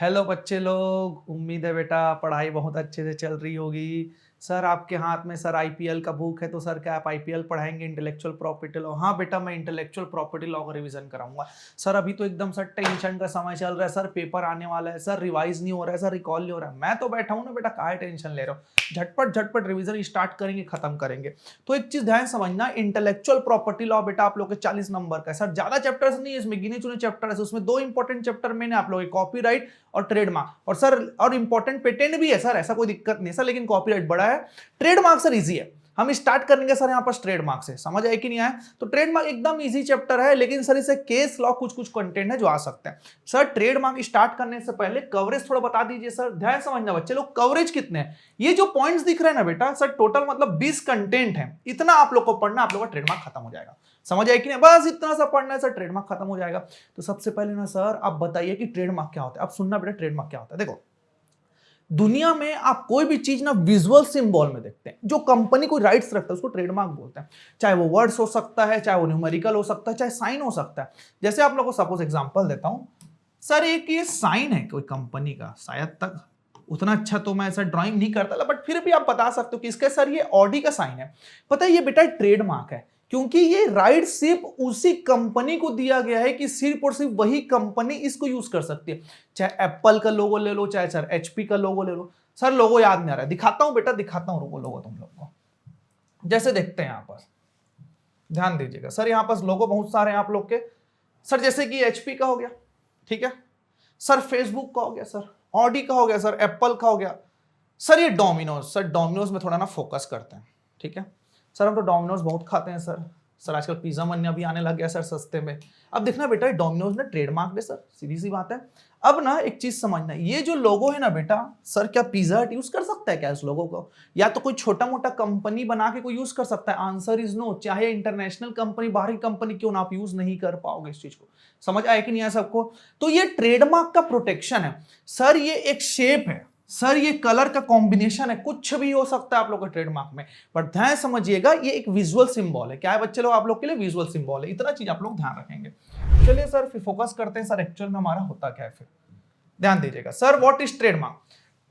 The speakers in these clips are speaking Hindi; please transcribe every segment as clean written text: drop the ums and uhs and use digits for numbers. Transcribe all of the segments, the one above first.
हेलो बच्चे लोग, उम्मीद है बेटा पढ़ाई बहुत अच्छे से चल रही होगी। सर आपके हाथ में सर आईपीएल का बुक है, तो सर क्या आप आईपीएल पढ़ाएंगे, इंटेलेक्चुअल प्रॉपर्टी लॉ? हाँ बेटा, मैं इंटेलेक्चुअल प्रॉपर्टी लॉ का रिवीजन कराऊंगा। सर अभी तो एकदम सर टेंशन का समय चल रहा है, सर पेपर आने वाला है, सर रिवाइज नहीं हो रहा है, सर रिकॉल नहीं हो रहा है। मैं तो बैठा हूँ ना बेटा, काहे टेंशन ले रहा हूँ, झटपट झटपट रिवीजन स्टार्ट करेंगे, खत्म करेंगे। तो एक चीज ध्यान समझना, इंटेलेक्चुअल प्रॉपर्टी लॉ बेटा आप लोग के 40 नंबर का है। सर ज्यादा चैप्टर्स नहीं है इसमें, गिने चुने चैप्टर है। उसमें दो इंपॉर्टेंट चैप्टर मैंने आप लोग कॉपीराइट और ट्रेडमार्क, और सर और इंपॉर्टेंट पेटेंट भी है सर, ऐसा कोई दिक्कत नहीं सर, लेकिन कॉपीराइट बड़ा है। ट्रेडमार्क सर इजी है, हम स्टार्ट करेंगे सर यहाँ पर ट्रेडमार्क से। समझ आए कि नहीं आए? तो ट्रेडमार्क एकदम इजी चैप्टर है, लेकिन सर इसे केस लॉ कुछ कुछ कंटेंट है जो आ सकते हैं। सर ट्रेडमार्क स्टार्ट करने से पहले कवरेज थोड़ा बता दीजिए सर, ध्यान समझना बच्चे लोग। कवरेज कितने हैं? ये जो पॉइंट्स दिख रहे हैं ना बेटा सर, टोटल मतलब 20 कंटेंट है। इतना आप लोग को पढ़ना, आप लोग का ट्रेडमार्क खत्म हो जाएगा। समझ आए कि नहीं? बस इतना सा पढ़ना है सर, ट्रेडमार्क खत्म हो जाएगा। तो सबसे पहले ना सर आप बताइए कि ट्रेडमार्क क्या होता है। आप सुनना बेटा, ट्रेडमार्क क्या होता है। देखो, दुनिया में आप कोई भी चीज ना विजुअल सिंबल में देखते हैं, जो कंपनी कोई राइट्स रखता है उसको ट्रेडमार्क बोलते हैं। चाहे वो वर्ड्स हो सकता है, चाहे वो न्यूमेरिकल हो सकता है, चाहे साइन हो सकता है। जैसे आप लोगों को सपोज एग्जांपल देता हूं सर, एक ये साइन है कोई कंपनी का, शायद तक उतना अच्छा तो मैं ऐसा ड्राइंग नहीं करता, बट फिर भी आप बता सकते हो कि इसका सर ये ऑडी का साइन है। पता है ये बेटा ट्रेडमार्क है, क्योंकि ये राइट सिर्फ उसी कंपनी को दिया गया है कि सिर्फ और सिर्फ वही कंपनी इसको यूज कर सकती है। चाहे एप्पल का लोगो ले लो, चाहे सर एचपी का लोगो ले लो। सर लोगो याद नहीं आ रहा है, दिखाता हूं बेटा, दिखाता हूं लोगो तुम लोग को। जैसे देखते हैं यहां पर, ध्यान दीजिएगा सर, यहां पर लोगो बहुत सारे हैं आप लोग के। सर जैसे कि एचपी का हो गया, ठीक है सर, फेसबुक का हो गया सर, ऑडी का हो गया सर, एप्पल का हो गया सर, ये डोमिनोज। सर डोमिनोज में थोड़ा ना फोकस करते हैं, ठीक है सर, हम तो डोमिनोज बहुत खाते हैं सर। सर आजकल पिज्जा मन भी आने लग गया सर सस्ते में। अब देखना बेटा, डोमिनोज ने ट्रेडमार्क है सर, सीधी सी बात है। अब ना एक चीज समझना, ये जो लोगो है ना बेटा सर, क्या पिज्जा हट यूज कर सकता है क्या इस लोगो को, या तो कोई छोटा मोटा कंपनी बना के कोई यूज कर सकता है? Answer is no. चाहे इंटरनेशनल कंपनी, बाहरी कंपनी क्यों ना, आप यूज नहीं कर पाओगे इस चीज को। समझ आए कि नहीं आया सबको? तो ये ट्रेडमार्क का प्रोटेक्शन है सर। ये एक शेप है सर, ये कलर का कॉम्बिनेशन है, कुछ भी हो सकता है आप लोग के ट्रेडमार्क में। बट ध्यान समझिएगा, ये एक विजुअल सिंबल है। क्या है बच्चे लोग, आप लोग के लिए विजुअल सिंबल है। इतना चीज आप लोग ध्यान रखेंगे। चलिए सर फिर फोकस करते हैं सर, एक्चुअल में हमारा होता क्या है फिर। ध्यान दीजिएगा sir, what is trademark?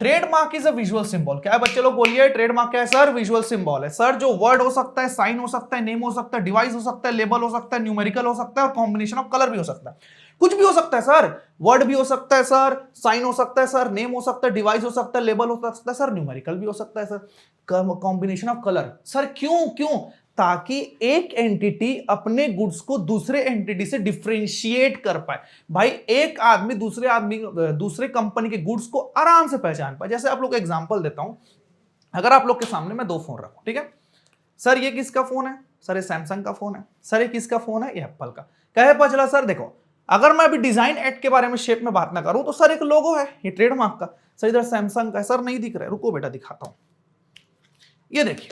Trademark is a visual symbol. क्या है बच्चे लोग, बोलिए ट्रेडमार्क क्या है सर? विजुअल सिंबल है सर, जो वर्ड हो सकता है, साइन हो सकता है, नेम हो सकता है, डिवाइस हो सकता है, लेबल हो सकता है, न्यूमेरिकल हो सकता है, और कॉम्बिनेशन ऑफ कलर भी हो सकता है। कुछ भी हो सकता है सर, वर्ड भी हो सकता है सर, साइन हो सकता है सर, नेम हो सकता है, डिवाइस हो सकता है, लेबल हो सकता है सर, न्यूमेरिकल भी हो सकता है sir, combination of colour. Sir क्यों क्यों? ताकि एक एंटिटी अपने गुड्स को दूसरे एंटिटी से डिफरेंशिएट कर पाए। भाई एक आदमी दूसरे कंपनी के गुड्स को आराम से पहचान पाए। जैसे आप लोग को एग्जांपल देता हूं, अगर आप लोग के सामने मैं दो फोन रखूं, ठीक है सर, ये किसका फोन है? सर ये सैमसंग का फोन है। सर ये किसका फोन है? ये एप्पल का। कहे पता चला सर, देखो अगर मैं अभी डिजाइन एड के बारे में, शेप में बात ना करूं, तो सर एक लोगो है, ये ट्रेडमार्क का। सर इधर सैमसंग का है सर, नहीं दिख रहा है, रुको बेटा दिखाता हूं। ये देखिए,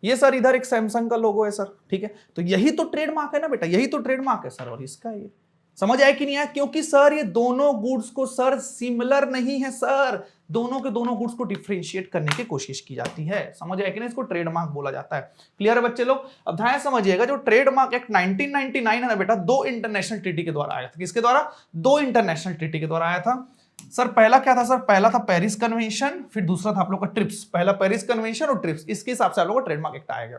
ये सर इधर एक सैमसंग का लोगो है सर, ठीक है। तो यही तो ट्रेडमार्क है ना बेटा, यही तो ट्रेडमार्क है सर। और इसका ये समझ आया कि नहीं आया? क्योंकि सर ये दोनों गुड्स को सर सिमिलर नहीं है सर, दोनों के दोनों गुड्स को डिफरेंशिएट करने की कोशिश की जाती है। समझ आया कि नहीं? इसको ट्रेडमार्क बोला जाता है। क्लियर है बच्चे लोग? अब ध्यान समझिएगा, जो ट्रेडमार्क एक्ट 1999 है ना बेटा, दो इंटरनेशनल ट्रीटी के द्वारा आया था। किसके द्वारा? दो इंटरनेशनल ट्रीटी के द्वारा आया था सर। पहला क्या था सर? पहला था पेरिस कन्वेंशन, फिर दूसरा था आप लोग का ट्रिप्स। पहला पेरिस कन्वेंशन और ट्रिप्स, इसके हिसाब से आप लोग को ट्रेडमार्क एक्ट आएगा।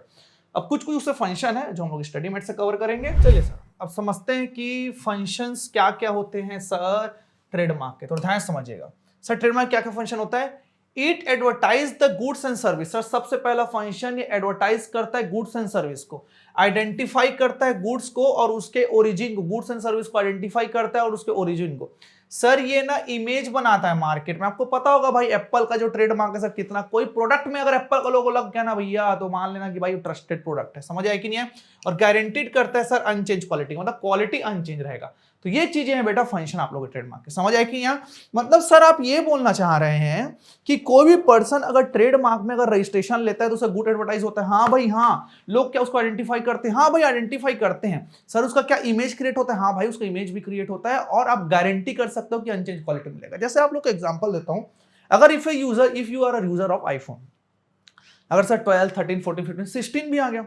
अब कुछ कुछ उससे फंक्शन है जो हम लोग स्टडी मेट से कवर करेंगे। चलिए सर अब समझते हैं कि फंक्शंस क्या क्या होते हैं सर ट्रेडमार्क के। तो ध्यान समझिएगा सर, ट्रेडमार्क क्या क्या फंक्शन होता है? It advertise the goods and service. Sir सबसे पहला फंक्शन, ये एडवर्टाइज करता है गुड्स एंड सर्विस को, आइडेंटिफाई करता है गुड्स को और उसके ओरिजिन को, गुड्स एंड सर्विस को आइडेंटिफाई करता है और उसके ओरिजिन को। सर ये ना इमेज बनाता है मार्केट में। आपको पता होगा भाई एप्पल का जो ट्रेडमार्क है सर, कितना कोई प्रोडक्ट में अगर एप्पल का लोगो लग गया ना भैया, तो मान लेना कि भाई ट्रस्टेड प्रोडक्ट है। समझ आया कि नहीं है? और गारंटीड करता है सर अनचेंज क्वालिटी, मतलब क्वालिटी अनचेंज रहेगा। तो ये चीजें हैं बेटा फंक्शन आप लोगों के ट्रेडमार्क के। समझ आया कि यहाँ मतलब सर आप ये बोलना चाह रहे हैं कि कोई भी पर्सन अगर ट्रेडमार्क में अगर रजिस्ट्रेशन लेता है तो उसका गुड एडवर्टाइज होता है? हाँ भाई हाँ। लोग क्या उसको आइडेंटिफाई करते हैं? हाँ भाई आइडेंटिफाई करते हैं। सर उसका क्या इमेज क्रिएट होता है? हाँ भाई उसका इमेज भी क्रिएट होता है, और आप गारंटी कर सकते हो कि अनचेंज क्वालिटी मिलेगा। जैसे आप लोग को एग्जांपल देता हूं, अगर if you are a user of iPhone, अगर सर 12, 13, 14, 15, 16 भी आ गया,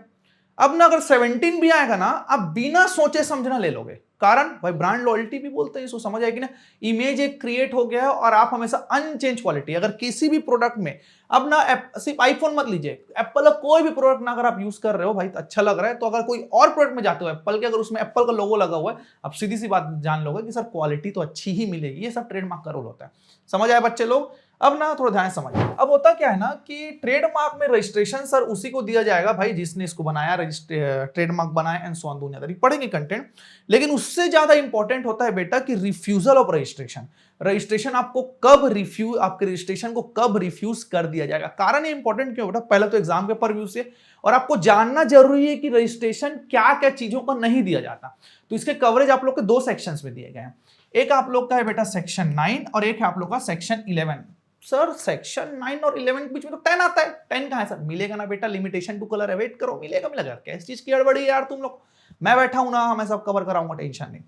अब ना अगर 17 भी आएगा ना, आप बिना सोचे समझना ले लोगे। कारण भाई ब्रांड लॉयल्टी भी बोलते हैं इसको, समझ आएगी ना। इमेज एक क्रिएट हो गया है और आप हमेशा अनचेंज क्वालिटी अगर किसी भी प्रोडक्ट में, अब ना सिर्फ आईफोन मत लीजिए, एप्पल का कोई भी प्रोडक्ट ना अगर आप यूज कर रहे हो भाई तो अच्छा लग रहा है, तो अगर कोई और प्रोडक्ट में जाते हो एप्पल के, अगर उसमें एप्पल का लोगो लगा हुआ है, आप सीधी सी बात जान लोगे कि सर क्वालिटी तो अच्छी ही मिलेगी। ये सब ट्रेडमार्क का रोल होता है। समझ आए बच्चे लोग? अब ना थोड़ा ध्यान समझिए। अब होता क्या है ना कि ट्रेडमार्क में रजिस्ट्रेशन सर उसी को दिया जाएगा भाई जिसने इसको बनाया, ट्रेडमार्क बनाया एंड सो ऑन, दुनियादारी पढ़ेंगे कंटेंट। लेकिन उससे ज्यादा इंपॉर्टेंट होता है बेटा कि रिफ्यूजल ऑफ रजिस्ट्रेशन। रजिस्ट्रेशन आपको कब रिफ्यूज, आपके रजिस्ट्रेशन को कब रिफ्यूज कर दिया जाएगा। कारण ये इंपॉर्टेंट क्यों बेटा, पहले तो एग्जाम के परव्यू से, और आपको जानना जरूरी है कि रजिस्ट्रेशन क्या क्या चीजों को नहीं दिया जाता। तो इसके कवरेज आप लोग के दो सेक्शंस में दिए गए हैं। एक आप लोग का है बेटा सेक्शन 9 और एक है आप लोग का सेक्शन 11। सर सेक्शन 9 और 11 के बीच में तो 10 आता है। 10 कहां है सर? मिलेगा ना बेटा, लिमिटेशन टू कलर है, वेट करो, मिलेगा मिलेगा। कैसी चीज की गड़बड़ी है यार तुम लोग, मैं बैठा हूं ना, मैं सब कवर कराऊंगा, टेंशन नहीं।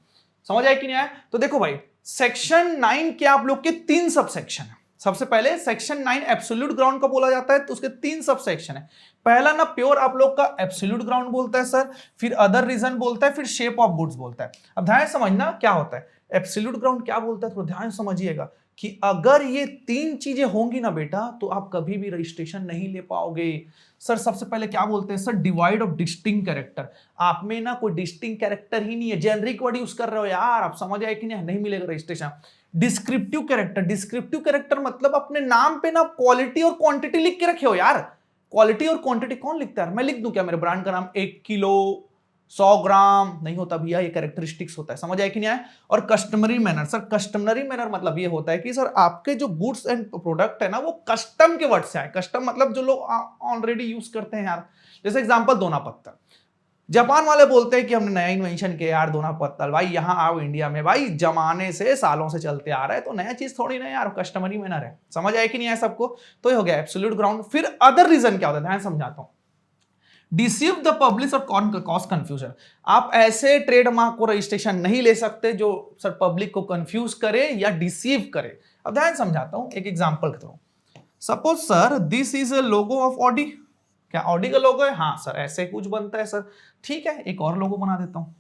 समझ आए कि नहीं आया? तो देखो भाई सेक्शन 9 के आप लोग के 3 सब सेक्शन है। सबसे पहले सेक्शन 9 एब्सोल्यूट ग्राउंड का बोला जाता है, तो उसके 3 सब सेक्शन है। पहला ना प्योर आप लोग का एब्सोल्यूट ग्राउंड बोलता है सर, फिर अदर रीजन बोलता है, फिर शेप ऑफ गुड्स बोलता है। अब ध्यान समझना क्या होता है एब्सोल्यूट ग्राउंड, क्या बोलता है, तो ध्यान समझिएगा कि अगर ये 3 चीजें होंगी ना बेटा तो आप कभी भी रजिस्ट्रेशन नहीं ले पाओगे। सर सबसे पहले क्या बोलते हैं sir, divide of distinct character. आप में ना कोई डिस्टिंक्ट कैरेक्टर ही नहीं है, जेनरिक वर्ड यूज कर रहे हो यार, आप समझ आए कि नहीं मिलेगा registration. Descriptive character, descriptive character मतलब अपने नाम पे ना क्वालिटी और क्वांटिटी लिख के रखे हो यार। क्वालिटी और क्वांटिटी कौन लिखता है? मैं लिख दूं क्या मेरे ब्रांड का नाम 1 किलो 100 ग्राम? नहीं होता भैया, ये कैरेक्टरिस्टिक्स होता है। समझ आए कि नहीं आया? और customary manner, sir customary manner मतलब ये होता है कि सर आपके जो गुड्स एंड प्रोडक्ट है ना वो कस्टम के वर्ड से आए। कस्टम मतलब जो लोग ऑलरेडी यूज करते हैं यार। जैसे एग्जांपल दोना पत्तल, जापान वाले बोलते हैं कि हमने नया इन्वेंशन किया यार दोना पत्तल, भाई यहाँ आओ इंडिया में, भाई जमाने से सालों से चलते आ रहा है, तो नया चीज थोड़ी ना यार, कस्टमरी मैनर है। समझ आए कि नहीं आया सबको? तो ये हो गया एब्सोल्यूट ग्राउंड। फिर अदर रीजन क्या होता है, ध्यान समझाता हूं। डिसीव द पब्लिक और कॉज कंफ्यूजन। आप ऐसे ट्रेडमार्क को रजिस्ट्रेशन नहीं ले सकते जो सर पब्लिक को कंफ्यूज करे या डिसीव करे। अब ध्यान समझाता हूं एक एग्जांपल के through. Suppose sir this is a logo of Audi. क्या ऑडी का लोगो है? हाँ सर ऐसे कुछ बनता है सर। ठीक है एक और लोगो बना देता हूं।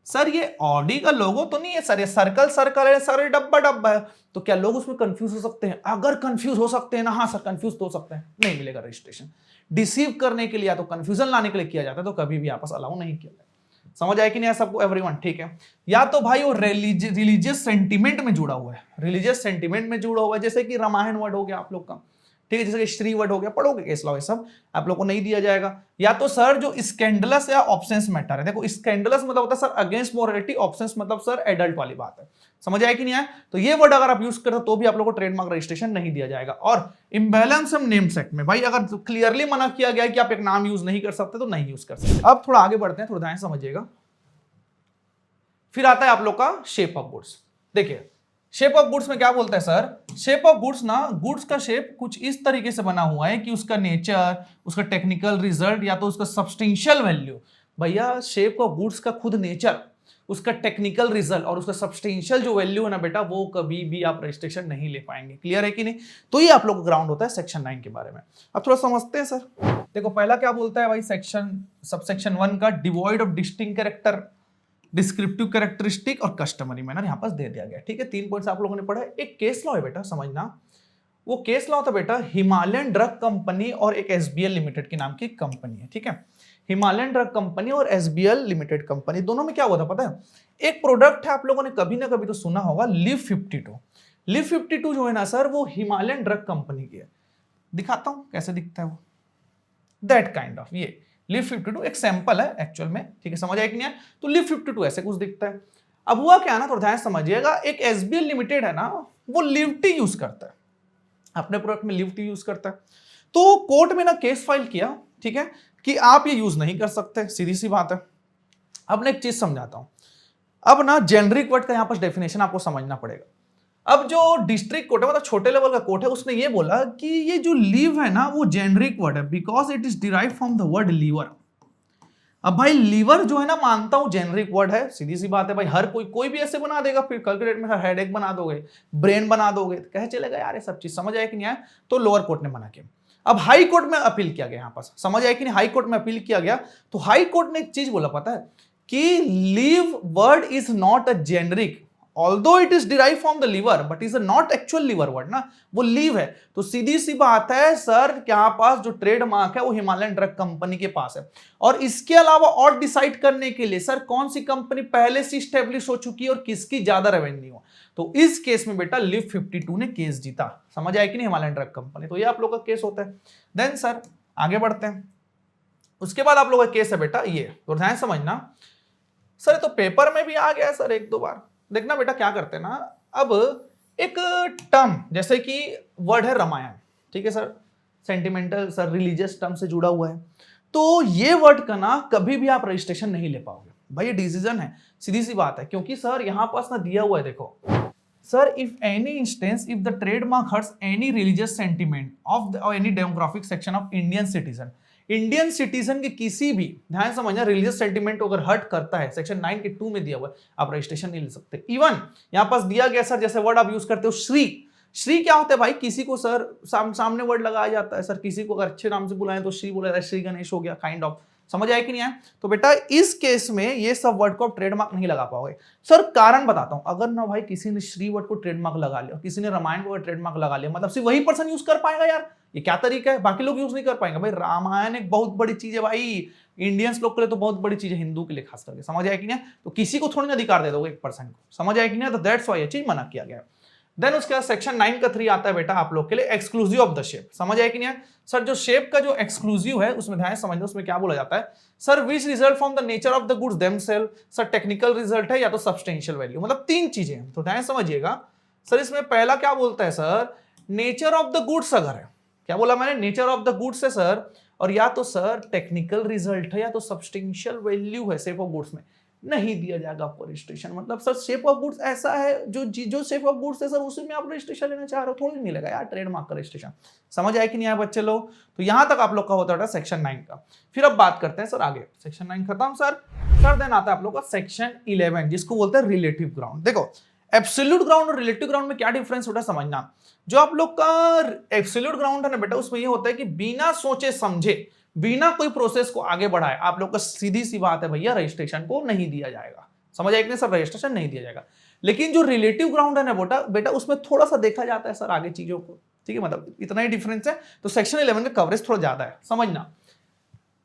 सर ये ऑडी का लोगो तो नहीं है सर, ये सर्कल सर्कल है सर, ये डब्बा डब्बा है। तो क्या लोग उसमें कंफ्यूज हो सकते हैं? अगर कंफ्यूज हो सकते हैं ना, हाँ सर कंफ्यूज तो हो सकते हैं, नहीं मिलेगा रजिस्ट्रेशन। डिसीव करने के लिए या तो कंफ्यूजन लाने के लिए किया जाता है, तो कभी भी आपस अलाउ नहीं किया जाता। समझ आया कि नहीं सबको एवरीवन? ठीक है। या तो भाई वो रिलीजियस सेंटिमेंट में जुड़ा हुआ है, रिलीजियस सेंटिमेंट में जुड़ा हुआ है, जैसे कि रामायण वर्ड हो गया आप लोग का, ठीक है, जैसे कि श्री वर्ड हो गया, पढ़ोगे केस लॉ, ये सब आप लोग को नहीं दिया जाएगा। या तो सर जो स्कैंडलस या ऑब्सेंस मैटर है, देखो स्कैंडलस मतलब होता है सर अगेंस्ट मोरालिटी, ऑब्सेंस मतलब सर एडल्ट वाली बात है। समझ आया कि नहीं आया? तो ये वर्ड अगर आप यूज करते हो तो भी आप लोग को ट्रेडमार्क रजिस्ट्रेशन नहीं दिया जाएगा। और इम्बैलेंस नेम्स एक्ट में भाई अगर क्लियरली मना किया गया कि आप एक नाम यूज नहीं कर सकते तो नहीं यूज कर सकते। अब थोड़ा आगे बढ़ते हैं, थोड़ा ध्यान समझिएगा। फिर आता है आप लोग का शेप ऑफ गुड्स। देखिए शेप ऑफ गुड्स में क्या बोलता है सर, शेप ऑफ गुड्स ना, गुड्स का शेप कुछ इस तरीके से बना हुआ है कि उसका नेचर, उसका टेक्निकल रिजल्ट या तो उसका सब्सटेंशियल वैल्यू। भैया शेप ऑफ गुड्स का खुद नेचर, उसका टेक्निकल रिजल्ट और उसका सब्सटेंशियल जो वैल्यू है ना बेटा, वो कभी भी आप रजिस्ट्रेशन नहीं ले पाएंगे। क्लियर है कि नहीं? तो ये आप लोग का ग्राउंड होता है सेक्शन 9 के बारे में। अब थोड़ा समझते हैं सर। देखो पहला क्या बोलता है भाई सेक्शन, सबसेक्शन 1 का, devoid of distinct character, descriptive characteristic और कस्टमरी मैनर यहां पर दे दिया गया। ठीक है, 3 पॉइंट्स आप लोगों ने पढ़ा है। एक केस लॉ है बेटा, समझना। वो केस लॉ था बेटा हिमालयन ड्रग कंपनी और एक एसबीएल लिमिटेड के नाम की कंपनी है। ठीक है, हिमालयन ड्रग कंपनी और एसबीएल लिमिटेड कंपनी, दोनों में क्या हुआ था पता है? एक प्रोडक्ट है, आप लोगों ने कभी ना कभी तो सुना होगा, लिव 52। लिव 52 जो है ना सर, वो हिमालयन ड्रग कंपनी की है। दिखाता हूं कैसे दिखता है वो, दैट काइंड ऑफ, ये लिव 52 एक सैंपल है एक्चुअल में। ठीक है, समझ आया कि नहीं है? तो लिव 52 ऐसे कुछ दिखता है। अब हुआ क्या ना, थोड़ा ध्यान समझिएगा, एक एसबीएल लिमिटेड है ना, वो लिवटी यूज करता है, अपने प्रोडक्ट में लिवटी यूज करता है। तो कोर्ट में ना केस फाइल किया, ठीक है, कि आप ये यूज नहीं कर सकते, सीधी सी बात है। अब मैं एक चीज समझाता हूं। अब ना जेनरिक वर्ड का यहां पर डेफिनेशन आपको समझना पड़ेगा। अब जो डिस्ट्रिक्ट कोर्ट है, मतलब छोटे लेवल का कोर्ट है, उसने ये बोला कि ये जो लीव है ना वो जेनरिक वर्ड है, because it is derive from the word lever. अब भाई लीवर जो है ना, मानता हूं जेनरिक वर्ड है, सीधी सी बात है भाई, हर कोई भी ऐसे बना देगा, फिर कल के डेट में हेडेक बना दोगे, ब्रेन बना दोगे, कहे चलेगा यार ये सब चीज। समझ आया कि नहीं आया? तो लोअर कोर्ट ने मना किया। अब हाई कोर्ट में अपील किया गया, यहां पास समझ आया कि नहीं, हाई कोर्ट में अपील किया गया तो हाई कोर्ट ने एक चीज बोला पता है कि leave word is not a generic although it is derive from the lever but is not actual lever word ना, वो लीव है। तो सीधी सी बात है सर, यहाँ पास जो ट्रेडमार्क है वो हिमालयन ड्रग कंपनी के पास है, और इसके अलावा और डिसाइड करने के लिए सर कौन सी कंपनी पहले से स्टेब्लिश हो चुकी है और किसकी ज्यादा रेवेन्यू हो, तो इस केस में बेटा लिव 52 ने केस जीता। समझ आया कि नहीं, हिमालयन ड्रग कंपनी। तो ये आप लोग का केस होता है। देन सर आगे बढ़ते हैं, उसके बाद आप लोग का केस है बेटा ये, तो ध्यान समझना सर, तो पेपर में भी आ गया सर एक दो बार। देखना बेटा क्या करते हैं ना, अब एक टर्म जैसे कि वर्ड है रामायण, ठीक है sir, sentimental sir religious term से जुड़ा हुआ है, तो ये वर्ड का ना कभी भी आप रजिस्ट्रेशन नहीं ले पाओगे भाई, ये डिसीजन है, सीधी सी बात है। क्योंकि सर यहां पास ना दिया हुआ है, देखो sir, if any instance if the trademark hurts any religious sentiment of the any demographic section of Indian citizen, Indian citizen के किसी भी, ध्यान समझना, रिलीजियस सेंटिमेंट अगर हर्ट करता है, सेक्शन 9 के 2 में दिया हुआ है, आप रजिस्ट्रेशन नहीं ले सकते। इवन यहां पास दिया गया सर, जैसे वर्ड आप यूज करते हो श्री, श्री क्या होता है भाई, किसी को सर सामने वर्ड लगाया जाता है सर, किसी को अगर अच्छे नाम से बुलाएं तो श्री बोला जाता है, श्री गणेश हो गया, काइंड ऑफ, समझ आया कि नहीं आया। तो बेटा इस केस में ये सब वर्ड को आप ट्रेडमार्क नहीं लगा पाओगे सर। कारण बताता हूं, अगर ना भाई किसी ने श्री वर्ड को ट्रेडमार्क लगा लिया, किसी ने रामायण को ट्रेडमार्क लगा लिया, मतलब सिर्फ वही पर्सन यूज कर पाएगा यार, ये क्या तरीका है, बाकी लोग यूज नहीं कर पाएंगे। भाई रामायण एक बहुत बड़ी चीज है भाई, इंडियंस लोग के लिए तो बहुत बड़ी चीज है, हिंदू के लिए खास करके, समझ आया कि नहीं। तो किसी को थोड़ी ना अधिकार दे दोगे एक पर्सन को, समझ आया कि नहीं, तो दैट्स व्हाई ये चीज मना किया गया। देन उसके बाद सेक्शन 9 का 3 आता है बेटा आप लोग के लिए, एक्सक्लूसिव ऑफ द शेप, समझ आया कि नहीं सर। जो शेप का जो एक्सक्लूसिव है उसमें ध्यान समझना, उसमें क्या बोला जाता है sir, which result from the nature of the goods themselves, sir technical result है या तो सब्सटेंशियल वैल्यू, मतलब 3 चीजें, तो ध्यान समझिएगा सर। इसमें पहला क्या बोलता है sir, nature of the goods अगर है, क्या बोला मैंने, नेचर ऑफ द गुड्स है सर, और या तो सर टेक्निकल रिजल्ट है या तो सब्सटेंशियल वैल्यू है शेप ऑफ गुड्स में, नहीं दिया जाएगा आपको रजिस्ट्रेशन। मतलब सर शेप ऑफ गुड्स ऐसा है, जो शेप ऑफ गुड्स है सर उसी में आप रजिस्ट्रेशन लेना चाह रहे हो, थोड़ी नहीं लगा यार ट्रेडमार्क का रजिस्ट्रेशन। समझ आया कि नहीं आया बच्चे लोग। तो यहां तक आप लोग का होता है सेक्शन 9 का। फिर अब बात करते हैं सर आगे, सेक्शन 9 खत्म सर। देन आता है आप लोग का सेक्शन 11 जिसको बोलते हैं रिलेटिव ग्राउंड। देखो एब्सोल्यूट ग्राउंड और रिलेटिव ग्राउंड में क्या डिफरेंस होता है समझना। जो आप लोग का एब्सोल्यूट ग्राउंड है ना बेटा, उसमें ये होता है कि बिना सोचे समझे, बिना कोई प्रोसेस को आगे बढ़ाए आप लोग का सीधी सी बात है भैया, रजिस्ट्रेशन को नहीं दिया जाएगा। समझ आए कि नहीं सर, रजिस्ट्रेशन नहीं दिया जाएगा। लेकिन जो रिलेटिव ग्राउंड है ना बेटा उसमें थोड़ा सा देखा जाता है सर आगे चीजों को, ठीक है, मतलब इतना ही डिफरेंस है। तो सेक्शन 11 का कवरेज थोड़ा ज्यादा है, समझना।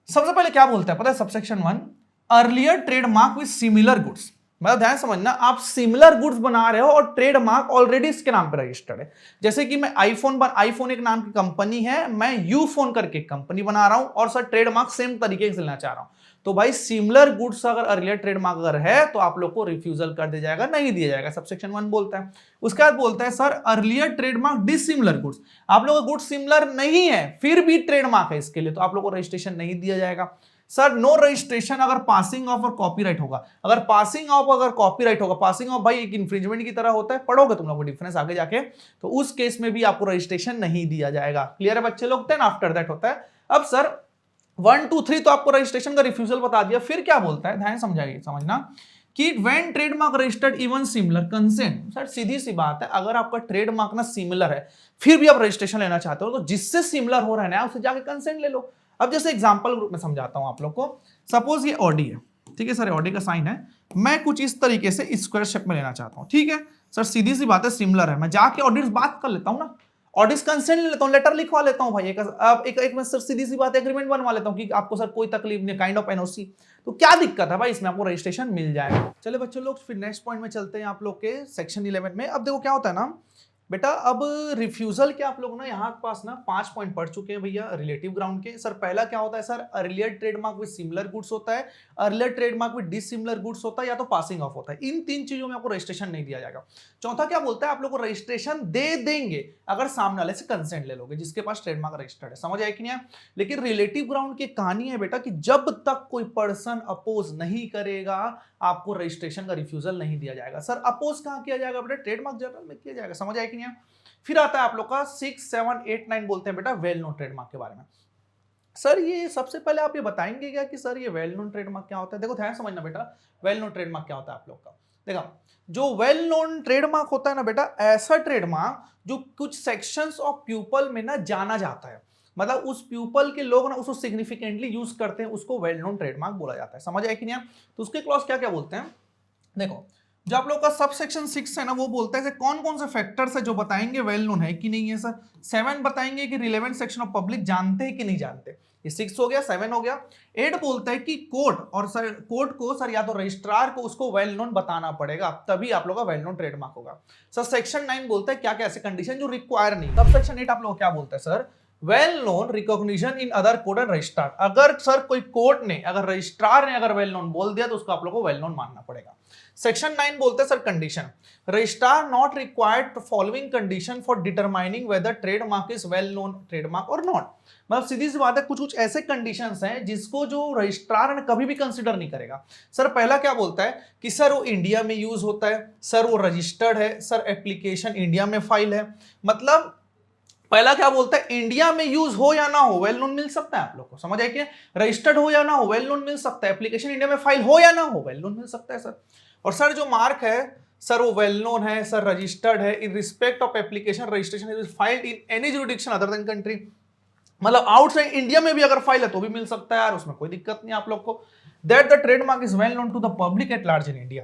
सबसे पहले क्या बोलता है पता है, subsection 1, earlier trademark with similar goods, मतलब ध्यान समझना, आप सिमिलर गुड्स बना रहे हो और ट्रेडमार्क ऑलरेडी इसके नाम पे रजिस्टर्ड है। जैसे कि मैं आईफोन एक नाम की कंपनी है, मैं यू फोन करके कंपनी बना रहा हूं और सर ट्रेडमार्क सेम तरीके से लेना चाह रहा हूं, तो भाई सिमिलर गुड्स अगर अर्लियर ट्रेडमार्क अगर है तो आप लोग को रिफ्यूजल कर दिया जाएगा, नहीं दिया जाएगा, सबसेक्शन 1 बोलता है। उसके बाद बोलता है sir earlier trademark dissimilar goods, आप लोगों का गुड्स सिमिलर नहीं है फिर भी ट्रेडमार्क है इसके लिए, तो आप लोग को रजिस्ट्रेशन नहीं दिया जाएगा। सर नो रजिस्ट्रेशन अगर पासिंग ऑफ और कॉपीराइट होगा, अगर पासिंग ऑफ अगर कॉपीराइट होगा, पासिंग ऑफ भाई एक इंफ्रिंजमेंट की तरह होता है, पढ़ोगे तुम लोग को डिफरेंस आगे जाके, तो उस केस में भी आपको रजिस्ट्रेशन नहीं दिया जाएगा। क्लियर है बच्चे लोग। देन आफ्टर दैट होता है, अब सर 1 2 3 तो आपको रजिस्ट्रेशन का रिफ्यूजल बता दिया। फिर क्या बोलता है, ध्यान समझना कि when trademark registered even similar consent, sir सीधी सी बात है, अगर आपका ट्रेडमार्क ना सिमिलर है फिर भी आप रजिस्ट्रेशन लेना चाहते हो, तो जिससे सिमिलर हो रहा है ना उससे जाके कंसेंट ले लो। अब जैसे एग्जांपल ग्रुप में समझाता हूं आप लोग को, सपोज ये ऑडी है, ठीक है सर, ऑडी का साइन है, मैं कुछ इस तरीके से स्क्वायर शेप में लेना चाहता हूं, ठीक है सर, सीधी सी बात है सिमिलर है, मैं जाके ऑडिट बात कर लेता हूं ना, ऑडिट कंसेंट ले लेता हूं, लेटर लिखवा लेता हूं भाई, एक मैं सर सीधी सी बात एग्रीमेंट बनवा लेता हूं कि आपको सर कोई तकलीफ नहीं, काइंड ऑफ एनओसी, तो क्या दिक्कत है भाई, इसमें आपको रजिस्ट्रेशन मिल जाएगा। चले बच्चों लोग फिर नेक्स्ट पॉइंट में चलते हैं आप लोग के सेक्शन 11 में। अब देखो क्या होता है ना बेटा, अब रिफ्यूजल के आप लोग ना यहाँ पास ना 5 पॉइंट पढ़ चुके हैं भैया रिलेटिव ग्राउंड के। सर पहला क्या होता है sir, earlier trademark with similar goods होता है, earlier trademark with dissimilar goods होता है, या तो पासिंग ऑफ होता है। इन 3 चीजों में आपको रजिस्ट्रेशन नहीं दिया जाएगा। चौथा क्या बोलता है, आप लोग को रजिस्ट्रेशन दे देंगे अगर सामने वाले से कंसेंट ले लोगे जिसके पास ट्रेडमार्क रजिस्टर्ड है। समझ आया कि नहीं? लेकिन रिलेटिव ग्राउंड की कहानी है बेटा कि जब तक कोई पर्सन अपोज नहीं करेगा आपको रजिस्ट्रेशन का रिफ्यूजल नहीं दिया जाएगा। सर अपोज कहां किया जाएगा बेटा, ट्रेडमार्क जनरल में किया जाएगा। समझ आया कि नहीं? फिर आता है आप लोग का 6 7 8 9 बोलते हैं बेटा वेल नोन ट्रेडमार्क के बारे में। सर ये सबसे पहले आप ये बताएंगे क्या कि सर ये वेल नोन ट्रेडमार्क क्या होता है? देखो ध्यान समझना बेटा, वेल नोन ट्रेडमार्क क्या होता है आप लोग का। देखो जो वेल नोन ट्रेडमार्क होता है ना बेटा, ऐसा ट्रेडमार्क जो कुछ सेक्शंस ऑफ पीपल में ना जाना जाता है, मतलब उस प्यूपल के लोग ना उसको सिग्निफिकेंटली यूज करते हैं, उसको वेल नोन ट्रेडमार्क बोला जाता है। समझ आए कि नहीं आप? तो उसके क्लॉज क्या क्या बोलते हैं, देखो जो आप लोग का सब सेक्शन 6 है ना, वो बोलता है कौन कौन से फैक्टर्स है जो बताएंगे वेल नोन है कि नहीं है सर। 7 बताएंगे कि रिलेवेंट सेक्शन ऑफ पब्लिक जानते हैं कि नहीं जानते, ये 6 हो गया, 7 हो गया। 8 बोलता है कि कोड, और सर कोड को सर या तो रजिस्ट्रार को उसको वेल नोन बताना पड़ेगा, तभी आप लोग का वेल नोन ट्रेडमार्क होगा। सर सेक्शन 9 बोलता है क्या क्या ऐसे कंडीशन जो रिक्वायर नहीं। तब सेक्शन 8 आप लोग क्या बोलता है sir, well known recognition in other code and registrar. अगर सर कोई कोर्ट ने, अगर रजिस्ट्रार ने अगर वेल नोन बोल दिया तो उसको आप लोग को वेल नोन मानना पड़ेगा। सेक्शन 9 बोलते हैं sir condition, registrar not required following condition for determining weather trademark is well known trademark और नॉट। मतलब सीधी सी बात है, कुछ कुछ ऐसे कंडीशंस हैं जिसको जो रजिस्ट्रार ने कभी भी कंसीडर नहीं करेगा। सर पहला क्या बोलता है कि सर वो इंडिया में यूज होता है, सर वो रजिस्टर्ड है, सर एप्लीकेशन इंडिया में फाइल है। मतलब पहला क्या बोलता है, इंडिया में यूज हो या ना हो वेल नोन मिल सकता है आप लोग को। समझ आए कि रजिस्टर्ड हो या ना हो वेल नोन मिल सकता है, एप्लीकेशन इंडिया में फाइल हो या ना हो वेल नोन मिल सकता है सर। और सर जो मार्क है सर वो वेल नोन है, सर रजिस्टर्ड है, in respect of application registration is filed in any jurisdiction other than country. मतलब आउटसाइड इंडिया में भी अगर फाइल है तो भी मिल सकता है यार, उसमें कोई दिक्कत नहीं आप लोग को। That the trademark is well known to the public at large in India.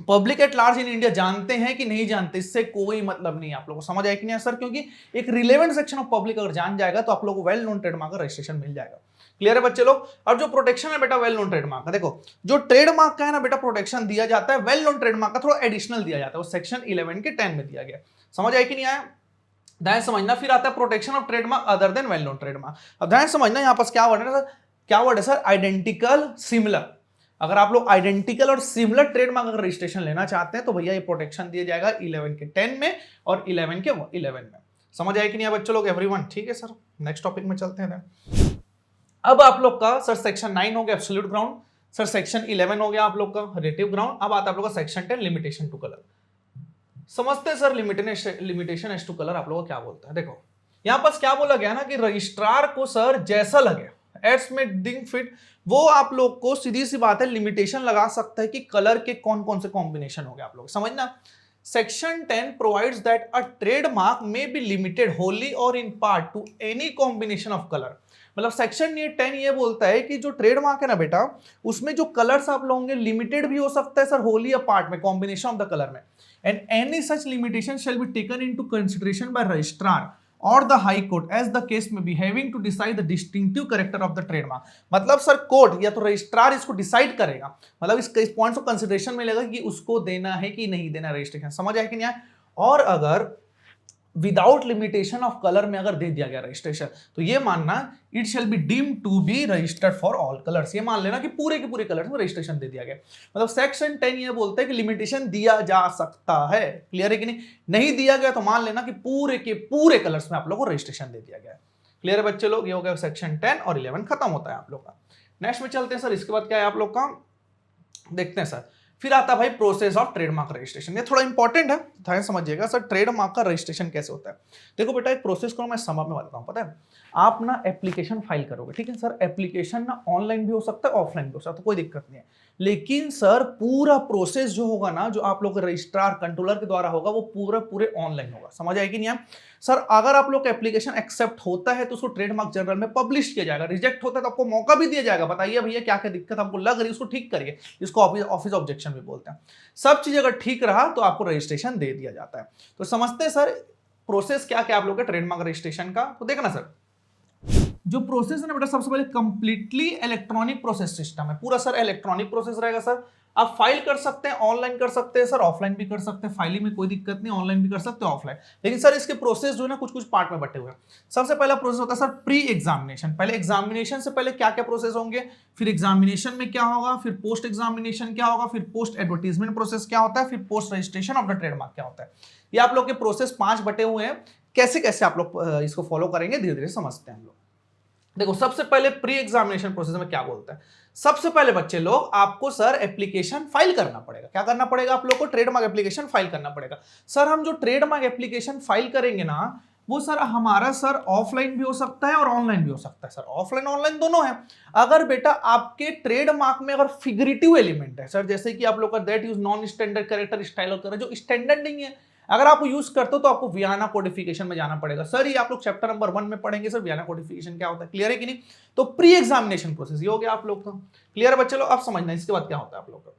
Public at large in India जानते हैं कि नहीं जानते, इससे कोई मतलब नहीं आप लोगों को। समझ आए कि नहीं सर, क्योंकि एक रिलेवेंट सेक्शन ऑफ पब्लिक अगर जान जाएगा तो आप लोगों को वेल नोन ट्रेडमार्क का रजिस्ट्रेशन मिल जाएगा। क्लियर है बच्चे लोग? अब जो प्रोटेक्शन है बेटा वेल नोन ट्रेडमार्क का, देखो जो ट्रेडमार्क का है ना बेटा प्रोटेक्शन दिया जाता है, वेल नोन ट्रेडमार्क का थोड़ा एडिशनल दिया जाता है, वो सेक्शन 11 के 10 में दिया गया। समझ आए कि नहीं आया? ध्यान समझना। फिर आता है protection of trademark other than well known trademark. अब ध्यान समझना, यहाँ पास क्या वर्ड है सर, क्या वर्ड है सर, आइडेंटिकल सिमिलर। अगर आप लोग आइडेंटिकल और सिमिलर ट्रेडमार्क अगर रजिस्ट्रेशन लेना चाहते हैं तो भैया ये प्रोटेक्शन दिया जाएगा 11 के 10 में और 11 के 11 में। समझ आए कि नहीं बच्चों लोग एवरीवन? ठीक है सर, नेक्स्ट टॉपिक में चलते हैं। अब आप लोग का सर सेक्शन 9 हो गया एब्सोल्यूट ग्राउंड, सर सेक्शन 11 हो गया आप लोग का रिलेटिव ग्राउंड। अब आता है आप लोग का सेक्शन 10 लिमिटेशन टू कलर। समझते हैं sir limitation as to colour आप लोग को क्या बोलता है। देखो यहां पास क्या बोला गया ना कि रजिस्ट्रार को सर जैसा लगे एड्स में डिंग फिट, वो आप लोग को सीधी सी बात है लिमिटेशन लगा सकता है कि कलर के कौन कौन से कॉम्बिनेशन हो गए। आप लोग समझना, section 10 provides that a trademark may be limited wholly और in part to any combination of colour. मतलब सेक्शन ये 10 ये बोलता है कि जो ट्रेडमार्क है ना बेटा, उसमें जो कलर्स आप लोग होंगे लिमिटेड भी हो सकता है सर होली या पार्ट में, कॉम्बिनेशन ऑफ द कलर में। And any such limitation shall be taken into consideration by registrar और the high court as the case में be having to decide the distinctive character of the trademark. मतलब सर कोर्ट या तो रजिस्ट्रार इसको डिसाइड करेगा, मतलब इस पॉइंट्स को कंसीडरेशन में लेगा कि उसको देना है कि नहीं देना रजिस्ट्रेशन। समझ आया कि नहीं आया? और अगर विदाउट लिमिटेशन ऑफ कलर में अगर दे दिया गया रजिस्ट्रेशन तो ये मानना it shall be deemed to be registered for all colours. ये मान लेना कि पूरे के पूरे कलर्स में रजिस्ट्रेशन दे दिया गया। मतलब सेक्शन 10 ये बोलता है कि लिमिटेशन दिया जा सकता है। क्लियर है कि नहीं? नहीं दिया गया तो मान लेना कि पूरे के पूरे कलर्स में आप लोग को रजिस्ट्रेशन दे दिया गया। क्लियर है बच्चे लोग? ये हो गया सेक्शन 10 और 11 खत्म होता है आप लोग का। नेक्स्ट में चलते हैं सर, इसके बाद क्या है आप लोग का, देखते हैं सर। फिर आता भाई प्रोसेस ऑफ ट्रेडमार्क रजिस्ट्रेशन। ये थोड़ा इंपॉर्टेंट है, ध्यान समझिएगा सर ट्रेडमार्क का रजिस्ट्रेशन कैसे होता है। देखो बेटा एक प्रोसेस को मैं सम अप में बताता हूं। पता है आप ना एप्लीकेशन फाइल करोगे, ठीक है सर, एप्लीकेशन ना ऑनलाइन भी हो सकता है ऑफलाइन भी हो सकता है, तो कोई दिक्कत नहीं है। लेकिन सर पूरा प्रोसेस जो होगा ना, जो आप लोग रजिस्ट्रार कंट्रोलर के द्वारा होगा, वो पूरे ऑनलाइन होगा। समझ आएगी नहीं आप? सर अगर आप लोग का एप्लीकेशन एक्सेप्ट होता है तो उसको ट्रेडमार्क जर्नल में पब्लिश किया जाएगा, रिजेक्ट होता है तो आपको मौका भी दिया जाएगा, बताइए भैया क्या क्या दिक्कत आपको लग रही है, उसको ठीक करिए। इसको ऑफिस ऑब्जेक्शन भी बोलते हैं। सब चीज अगर ठीक रहा तो आपको रजिस्ट्रेशन दे दिया जाता है। तो समझते हैं सर प्रोसेस क्या क्या आप लोग का ट्रेडमार्क रजिस्ट्रेशन का। तो देखना सर, जो प्रोसेस है ना बेटा, सबसे पहले कंप्लीटली इलेक्ट्रॉनिक प्रोसेस सिस्टम है, पूरा सर इलेक्ट्रॉनिक प्रोसेस रहेगा सर। आप फाइल कर सकते हैं, ऑनलाइन कर सकते हैं सर, ऑफलाइन भी कर सकते हैं, फाइलिंग में कोई दिक्कत नहीं, ऑनलाइन भी कर सकते हैं ऑफलाइन। लेकिन सर इसके प्रोसेस जो है ना कुछ कुछ पार्ट में बटे हुए हैं। सबसे पहला प्रोसेस होता है सर प्री एग्जामिनेशन। पहले एग्जामिनेशन से पहले क्या क्या प्रोसेस होंगे, फिर एग्जामिनेशन में क्या होगा, फिर पोस्ट एग्जामिनेशन क्या होगा, फिर पोस्ट एडवर्टीजमेंट प्रोसेस क्या होता है, फिर post registration of the trademark क्या होता है। ये आप लोग के प्रोसेस 5 बटे हुए हैं। कैसे कैसे आप लोग इसको फॉलो करेंगे धीरे धीरे समझते हैं हम लोग। देखो सबसे पहले प्री एग्जामिनेशन प्रोसेस में क्या बोलता है, सबसे पहले बच्चे लोग आपको सर एप्लीकेशन फाइल करना पड़ेगा। क्या करना पड़ेगा आप लोग को? ट्रेडमार्क एप्लीकेशन फाइल करना पड़ेगा। सर हम जो ट्रेडमार्क एप्लीकेशन फाइल करेंगे ना, वो सर हमारा सर ऑफलाइन भी हो सकता है और ऑनलाइन भी हो सकता है सर, ऑफलाइन ऑनलाइन दोनों है। अगर बेटा आपके ट्रेडमार्क में अगर फिगरेटिव एलिमेंट है सर, जैसे कि आप लोग का that use non standard character style वगैरह जो स्टैंडर्ड नहीं है, अगर आप यूज करते हो तो आपको वियना कोडिफिकेशन में जाना पड़ेगा। सर ये आप लोग चैप्टर नंबर 1 में पढ़ेंगे सर वियना कोडिफिकेशन क्या होता है, क्लियर है कि नहीं। तो प्री एग्जामिनेशन प्रोसेस ये हो गया आप लोग का, क्लियर है बच्चे लोग। अब समझना इसके बाद क्या होता है आप लोग का।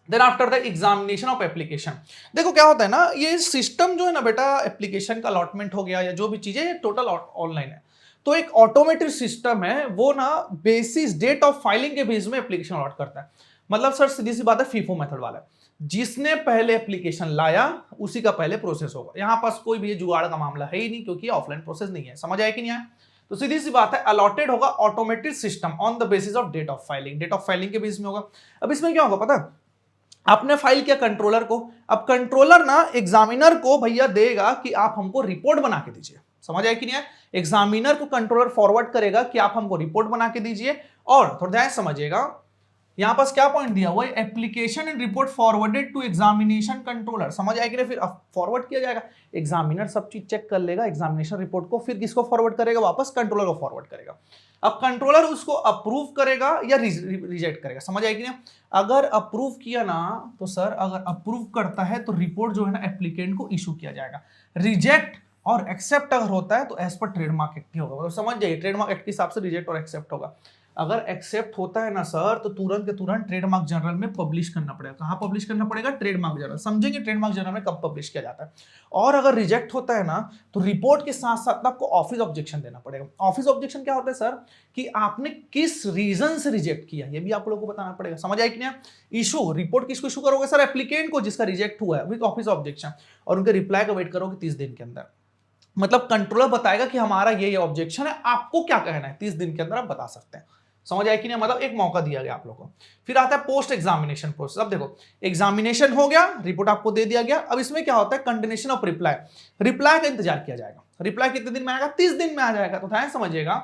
Then after the examination of application, देखो क्या होता है ना, ये सिस्टम जो है ना बेटा, एप्लीकेशन का अलॉटमेंट हो गया या जो भी चीजें टोटल ऑनलाइन है, तो एक ऑटोमेटेड सिस्टम है वो ना बेसिस डेट ऑफ फाइलिंग के बेस में एप्लीकेशन अलॉट करता है। मतलब सर सीधी सी बात है, फीफो मेथड वाला है, जिसने पहले एप्लीकेशन लाया उसी का पहले प्रोसेस होगा। यहां पास कोई भी जुगाड़ का मामला है ही नहीं, क्योंकि ऑफलाइन प्रोसेस नहीं है। समझ आया कि नहीं आया। तो सीधी सी बात है, अलॉटेड होगा automated system on the basis of date of filing, date of filing के बेस में होगा। अब इसमें क्या होगा पता है, आपने फाइल किया कंट्रोलर को, अब कंट्रोलर ना एग्जामिनर को भैया देगा कि आप हमको रिपोर्ट बना के दीजिए। समझ आया कि नहीं है। एग्जामिनर को कंट्रोलर फॉरवर्ड करेगा कि आप हमको रिपोर्ट बना के दीजिए। और थोड़ा ध्यान समझिएगा, यहां पास क्या पॉइंट दिया हुआ है, application and report forwarded to examination controller. समझ आया कि नहीं। फिर फॉरवर्ड किया जाएगा, एग्जामिनर सब चीज चेक कर लेगा एग्जामिनेशन रिपोर्ट को, फिर किसको फॉरवर्ड करेगा, वापस कंट्रोलर को फॉरवर्ड करेगा। अब कंट्रोलर उसको अप्रूव करेगा या रिजेक्ट करेगा। समझ आया कि नहीं। अगर अप्रूव किया ना तो सर, अगर अप्रूव करता है तो रिपोर्ट जो है ना एप्लीकेंट को इशू किया जाएगा। रिजेक्ट और एक्सेप्ट अगर होता है तो एज पर ट्रेडमार्क एक्ट ही होगा। मतलब समझ जाइए, ट्रेडमार्क एक्ट के हिसाब से रिजेक्ट और एक्सेप्ट होगा। अगर एक्सेप्ट होता है ना सर, तो तुरंत के तुरंत ट्रेडमार्क जर्नल में पब्लिश करना पड़ेगा। कहां पब्लिश करना पड़ेगा, ट्रेडमार्क जर्नल। समझेंगे ट्रेडमार्क जर्नल में कब पब्लिश किया जाता है। और अगर रिजेक्ट होता है ना, तो रिपोर्ट के साथ साथ आपको ऑफिस ऑब्जेक्शन देना पड़ेगा। ऑफिस ऑब्जेक्शन क्या होता है सर, कि आपने किस रीजन से रिजेक्ट किया, ये भी आप लोगों को बताना पड़ेगा। समझ आया कि नहीं। इशू रिपोर्ट किसको इशू करोगे सर, एप्लीकेंट को, जिसका रिजेक्ट हुआ है, विद ऑफिस ऑब्जेक्शन। और उनके रिप्लाई का वेट करोगे 30 दिन के अंदर। मतलब कंट्रोलर बताएगा कि हमारा ये ऑब्जेक्शन है, आपको क्या कहना है, 30 दिन के अंदर आप बता सकते हैं। समझ आया कि नहीं। मतलब एक मौका दिया गया आप लोगों को। फिर आता है पोस्ट एग्जामिनेशन प्रोसेस। अब देखो, एग्जामिनेशन हो गया, रिपोर्ट आपको दे दिया गया। अब इसमें क्या होता है, कंटिन्यूएशन ऑफ रिप्लाई। रिप्लाई का इंतजार किया जाएगा। रिप्लाई कितने दिन में आएगा, 30 दिन में आ जाएगा। तो ध्यान समझिएगा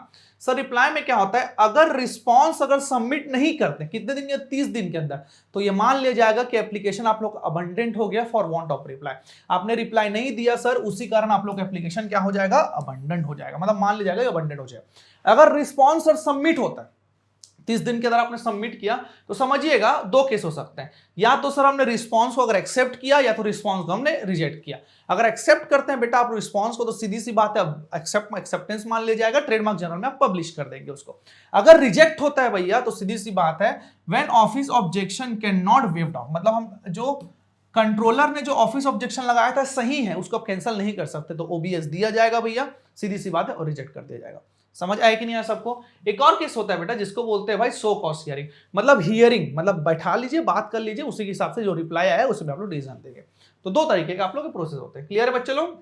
सर, रिप्लाई में क्या होता है, अगर रिस्पॉन्स अगर सबमिट नहीं करते कितने दिन या 30 दिन के अंदर, तो ये मान लिया जाएगा कि एप्लीकेशन आप लोग अबंडेंट हो गया फॉर वांट ऑफ रिप्लाई। आपने रिप्लाई नहीं दिया सर, उसी कारण आप लोग एप्लीकेशन क्या हो जाएगा, अबंडेंट हो जाएगा। मतलब मान लिया जाएगा अबंडेंट हो जाएगा। अगर रिस्पॉन्स सर सबमिट होता है, 30 दिन के अंदर आपने सबमिट किया, तो समझिएगा दो केस हो सकते हैं। या तो सर हमने रिस्पांस को अगर एक्सेप्ट किया, या तो रिस्पांस को हमने रिजेक्ट किया। अगर एक्सेप्ट करते हैं बेटा आप रिस्पांस को, तो सीधी सी बात है एक्सेप्टेंस मान लिया जाएगा, ट्रेडमार्क जर्नल में आप पब्लिश कर देंगे उसको। अगर रिजेक्ट होता है भैया, तो सीधी सी बात है, when office objection can not waived of, मतलब हम जो कंट्रोलर ने जो ऑफिस ऑब्जेक्शन लगाया था सही है, उसको आप कैंसिल नहीं कर सकते, तो ओबीएस दिया जाएगा भैया, सीधी सी बात है, और रिजेक्ट कर दिया जाएगा। समझ आया कि नहीं आया सबको। एक और केस होता है बेटा जिसको बोलते हैं भाई सो कॉज हियरिंग, मतलब हियरिंग, मतलब बैठा लीजिए, बात कर लीजिए, उसी के हिसाब से जो रिप्लाई आया है उसमें आप लोग डिसीजन देंगे। तो दो तरीके के आप लोग के प्रोसेस होते हैं। क्लियर है बच्चे लोग।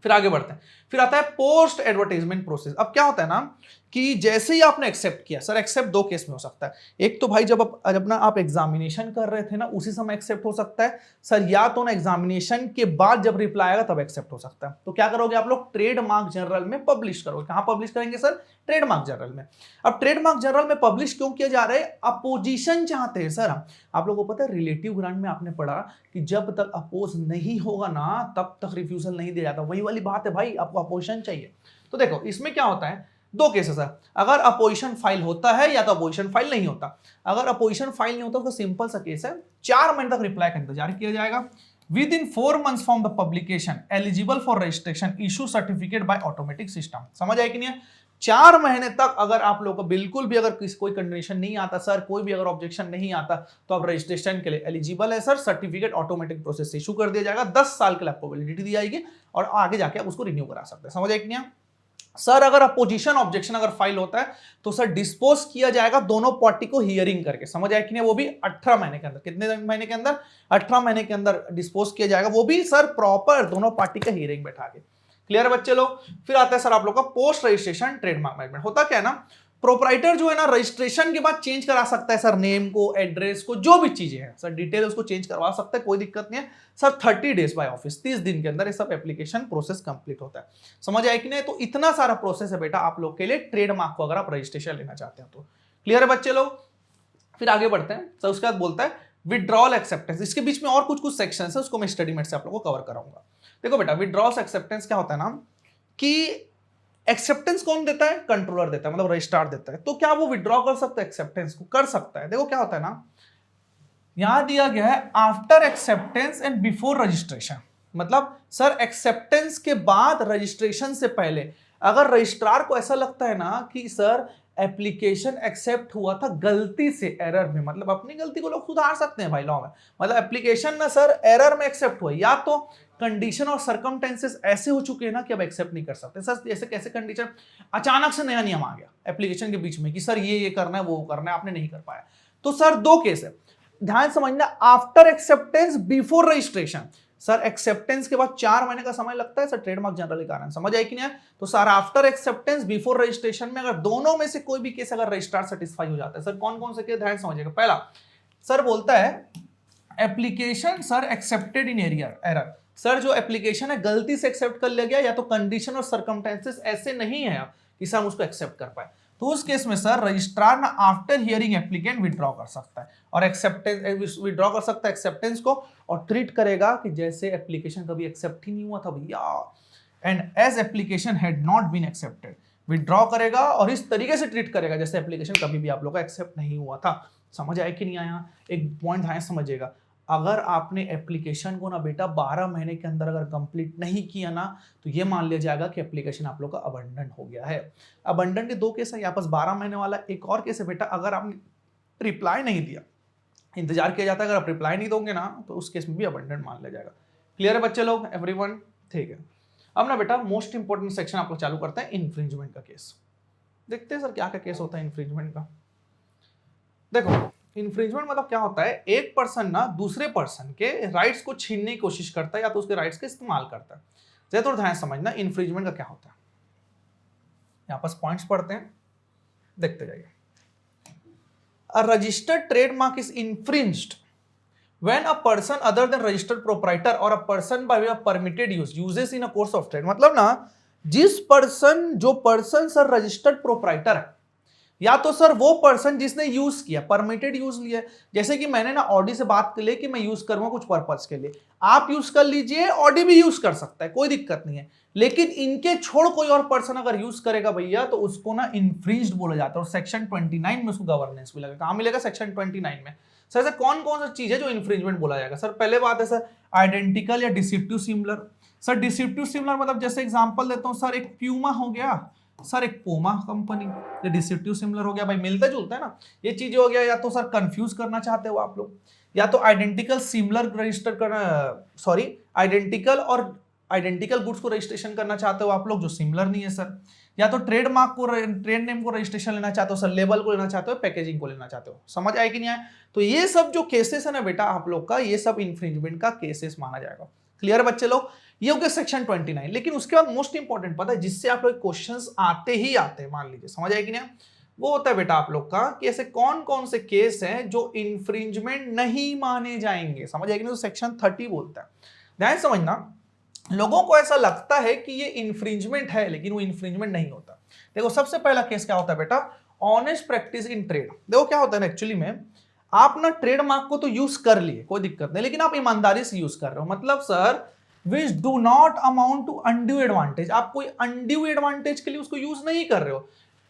फिर आगे बढ़ते हैं। फिर आता है पोस्ट एडवर्टाइजमेंट प्रोसेस। अब क्या होता है ना, कि जैसे ही आपने एक्सेप्ट किया, सर एक्सेप्ट दो केस में हो सकता है। एक तो भाई जब ना आप एग्जामिनेशन कर रहे थे ना, उसी समय एक्सेप्ट हो सकता है सर, या तो ना एग्जामिनेशन के बाद जब रिप्लाई आएगा तब एक्सेप्ट हो सकता है। तो क्या करोगे आप लोग, ट्रेडमार्क जर्नल में पब्लिश करोगे। कहां पब्लिश करेंगे सर, ट्रेडमार्क जर्नल में। अब ट्रेडमार्क जर्नल में पब्लिश क्यों किया जा रहा है, अपोजिशन चाहते हैं सर। आप लोगों को पता है रिलेटिव ग्रांट में आपने पढ़ा कि जब तक अपोज नहीं होगा ना, तब तक रिफ्यूजल नहीं दिया जाता। वही वाली बात है भाई, आपको अपोजिशन चाहिए। तो देखो इसमें क्या होता है, दो केसेस है। अगर अपोजिशन फाइल होता है या तो अपोजिशन फाइल नहीं होता। अगर अपोजिशन फाइल नहीं होता तो सिंपल सा केस है, 4 महीने तक रिप्लाई का इंतजार किया जाएगा। With in 4 months from the publication eligible for registration issue certificate bye automatic system. समझ आए कि नहीं है। 4 महीने तक अगर आप लोगों को बिल्कुल भी अगर कोई कंडीशन नहीं आता सर, कोई भी अगर ऑब्जेक्शन नहीं आता, तो आप रजिस्ट्रेशन के लिए एलिजिबल है सर। सर्टिफिकेट ऑटोमेटिक प्रोसेस से इशू कर दिया जाएगा, 10 साल के लिए आपको वैलिडिटी दी जाएगी, और आगे जाके आप उसको रिन्यू करा सकते हैं। समझ आए कि नहीं। सर अगर अपोजिशन ऑब्जेक्शन अगर फाइल होता है, तो सर डिस्पोज किया जाएगा दोनों पार्टी को हियरिंग करके। समझ आया कि नहीं, वो भी 18 महीने के अंदर। कितने महीने के अंदर, 18 महीने के अंदर डिस्पोज किया जाएगा, वो भी सर प्रॉपर दोनों पार्टी का हियरिंग बैठा के। क्लियर है बच्चे लोग। फिर आता है सर आप लोग का पोस्ट रजिस्ट्रेशन ट्रेडमार्क मैनेजमेंट। होता क्या है ना, प्रोपराइटर जो है ना रजिस्ट्रेशन के बाद चेंज करा सकता है सर, नेम को, एड्रेस को, जो भी चीजें हैं सर, डिटेल उसको चेंज करवा सकता है, कोई दिक्कत नहीं है सर। 30 डेज बाय ऑफिस, 30 दिन के अंदर ये सब एप्लीकेशन प्रोसेस कंप्लीट होता है। समझ आया कि नहीं। तो इतना सारा प्रोसेस है बेटा आप लोग के लिए ट्रेडमार्क को, अगर आप रजिस्ट्रेशन लेना चाहते हैं तो। क्लियर है बच्चे लोग। फिर आगे बढ़ते हैं सर, उसके बाद बोलता है विड्रॉल एक्सेप्टेंस। इसके बीच में और कुछ सेक्शन है, उसको मैं स्टडी मेट से आप लोगों को कवर कराऊंगा। देखो बेटा, विड्रॉल एक्सेप्टेंस क्या होता है ना, कि एक्सेप्टेंस कौन देता है, कंट्रोलर देता है, मतलब रजिस्ट्रार देता है। तो क्या वो विड्रॉ कर सकता है एक्सेप्टेंस को, कर सकता है। देखो क्या होता है ना, यहां दिया गया है after acceptance and before registration. मतलब सर एक्सेप्टेंस के बाद रजिस्ट्रेशन से पहले अगर रजिस्ट्रार को ऐसा लगता है ना कि सर एप्लीकेशन एक्सेप्ट हुआ था गलती से एरर में, मतलब अपनी गलती को लोग सुधार सकते हैं भाई लॉ में, मतलब एप्लीकेशन ना सर एरर में एक्सेप्ट हुआ, या तो कंडीशन और सर्कमटेंसेस ऐसे हो चुके हैं ना कि अब एक्सेप्ट नहीं कर सकते। सर ऐसे कैसे कंडीशन, अचानक से नया नियम आ गया एप्लीकेशन के बीच में कि सर ये करना है वो करना है, आपने नहीं कर पाया, तो सर दो केस है, ध्यान समझना, after acceptance before registration. Sir acceptance के बाद 4 महीने का समय लगता है सर ट्रेडमार्क जनरल के कारण, समझ आए कि नहीं? तो sir after acceptance before registration में अगर दोनों में से कोई भी केस अगर रजिस्ट्रार सेटिस्फाई हो जाता है, सर कौन कौन से केस ध्यान समझिएगा। पहला सर बोलता है application sir accepted in error, sir जो एप्लीकेशन है गलती से एक्सेप्ट कर लिया गया, या तो कंडीशन और सर्कमस्टेंसेस ऐसे नहीं है कि सर हम उसको एक्सेप्ट कर पाए, तो उस केस में सर रजिस्ट्रार ना आफ्टर हियरिंग एप्लीकेंट विड्रॉ कर सकता है और एक्सेप्टेंस विड्रॉ कर सकता है एक्सेप्टेंस को, और ट्रीट करेगा कि जैसे एप्लीकेशन कभी एक्सेप्ट ही नहीं हुआ था भैया, and as application had not been accepted, withdraw करेगा और इस तरीके से ट्रीट करेगा जैसे एप्लीकेशन कभी भी आप लोग का एक्सेप्ट नहीं हुआ था। समझ आया कि नहीं आया? एक पॉइंट ध्यान समझिएगा, अगर आपने एप्लीकेशन को ना बेटा 12 महीने के अंदर अगर कंप्लीट नहीं किया ना, तो ये मान लिया जाएगा कि एप्लीकेशन आप लोग का अबंडन हो गया है। अबंडन के दो केस है, यहाँ पास 12 महीने वाला, एक और केस है बेटा अगर आपने रिप्लाई नहीं दिया, इंतजार किया जाता है, अगर आप रिप्लाई नहीं दोगे ना तो उस केस में भी अबंडन मान लिया जाएगा। क्लियर है बच्चे लोग, एवरीवन? ठीक है, अब ना बेटा मोस्ट इंपॉर्टेंट सेक्शन आप लोग चालू करते हैं, इन्फ्रिंजमेंट का केस। देखते हैं सर क्या क्या केस होता है इन्फ्रिंजमेंट का। देखो इन्फ्रिंजमेंट मतलब क्या होता है, एक पर्सन ना दूसरे पर्सन के राइट्स को छीनने की कोशिश करता है या तो उसके राइट्स का इस्तेमाल करता है। जरा थोड़ा ध्यान समझना इन्फ्रिंजमेंट का क्या होता है, यहां पास पॉइंट्स पढ़ते हैं, देखते जाइए। A registered trademark is infringed when a person other than registered proprietor or a person by way of permitted use uses in a course of trade, मतलब ना जिस पर्सन, जो पर्सन सर रजिस्टर्ड प्रोप्राइटर है, या तो सर वो पर्सन जिसने यूज किया, परमिटेड यूज लिया, जैसे कि मैंने ना ऑडी से बात कर ली कि मैं यूज करूंगा कुछ पर्पस के लिए, आप यूज कर लीजिए, ऑडी भी यूज कर सकता है, कोई दिक्कत नहीं है, लेकिन इनके छोड़ कोई और पर्सन अगर यूज करेगा भैया तो उसको ना इन्फ्रिंज्ड बोला जाता है, और सेक्शन 29 में उसको गवर्नेंस मिलेगा। कहां मिलेगा? सेक्शन 29 में। सर ऐसा कौन कौन सी चीज है जो इन्फ्रिंजमेंट बोला जाएगा? सर पहले बात है सर आइडेंटिकल या डिसिप्टिव सिमिलर। सर डिसिप्टिव सिमिलर मतलब जैसे एग्जांपल देता हूं सर, एक प्यूमा हो गया, सर एक पोमा कंपनी, ये डिसिप्टिव सिमिलर हो गया भाई, मिलता जुलता है ना, ये चीजें हो गया। या तो सर कंफ्यूज करना चाहते हो आप लोग, या तो आइडेंटिकल सिमिलर रजिस्टर करना, सॉरी आइडेंटिकल और आइडेंटिकल गुड्स को रजिस्ट्रेशन करना चाहते हो आप लोग जो सिमिलर नहीं है सर, या तो ट्रेडमार्क को, ट्रेड नेम को रजिस्ट्रेशन लेना चाहते हो सर, लेबल को लेना चाहते हो, पैकेजिंग को लेना चाहते हो। समझ आए कि नहीं आए? तो ये सब जो केसेस है ना बेटा आप लोग का, ये सब इन्फ्रिंजमेंट का केसेस माना जाएगा। क्लियर बच्चे लोग? ये हो गया सेक्शन 29। लेकिन उसके बाद मोस्ट इंपॉर्टेंट पता है जिससे आप लोग क्वेश्चंस आते ही आते हैं, मान लीजिए, समझ आए कि नहीं, वो होता है बेटा आप लोग का कि ऐसे कौन कौन से केस हैं जो इन्फ्रिंजमेंट नहीं माने जाएंगे। समझ आए कि नहीं? तो सेक्शन 30 बोलता है, ध्यान समझना। लोगों को ऐसा लगता है कि ये इन्फ्रिंजमेंट है, लेकिन वो इन्फ्रिंजमेंट नहीं होता। देखो सबसे पहला केस क्या होता है बेटा, ऑनेस्ट प्रैक्टिस इन ट्रेड। देखो क्या होता है ना, एक्चुअली में आप ना ट्रेडमार्क को तो यूज कर लिए, कोई दिक्कत नहीं, लेकिन आप ईमानदारी से यूज कर रहे हो, मतलब sir which do not amount to undue advantage, आप कोई अनड्यू एडवांटेज के लिए उसको यूज नहीं कर रहे हो।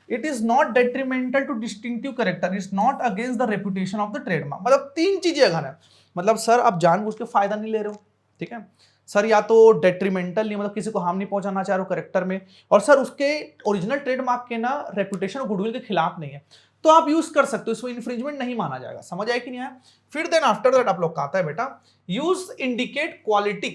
It is not detrimental to distinctive character, it's not against the reputation of the trademark. मतलब तीन चीजें अगर है, मतलब सर आप जानबूझ के फायदा नहीं ले रहे हो, ठीक है सर, या तो डेट्रीमेंटल नहीं, मतलब किसी को हार्म नहीं पहुंचाना चाह रहे हो कैरेक्टर में, और सर उसके ओरिजिनल ट्रेडमार्क के ना रेपुटेशन और गुडविल के खिलाफ नहीं है, तो आप यूज कर सकते हो, इसको इन्फ्रिंजमेंट नहीं माना जाएगा। समझ आए कि नहीं आया? फिर देन आफ्टर दैट आप लोग का आता है बेटा use indicate quality,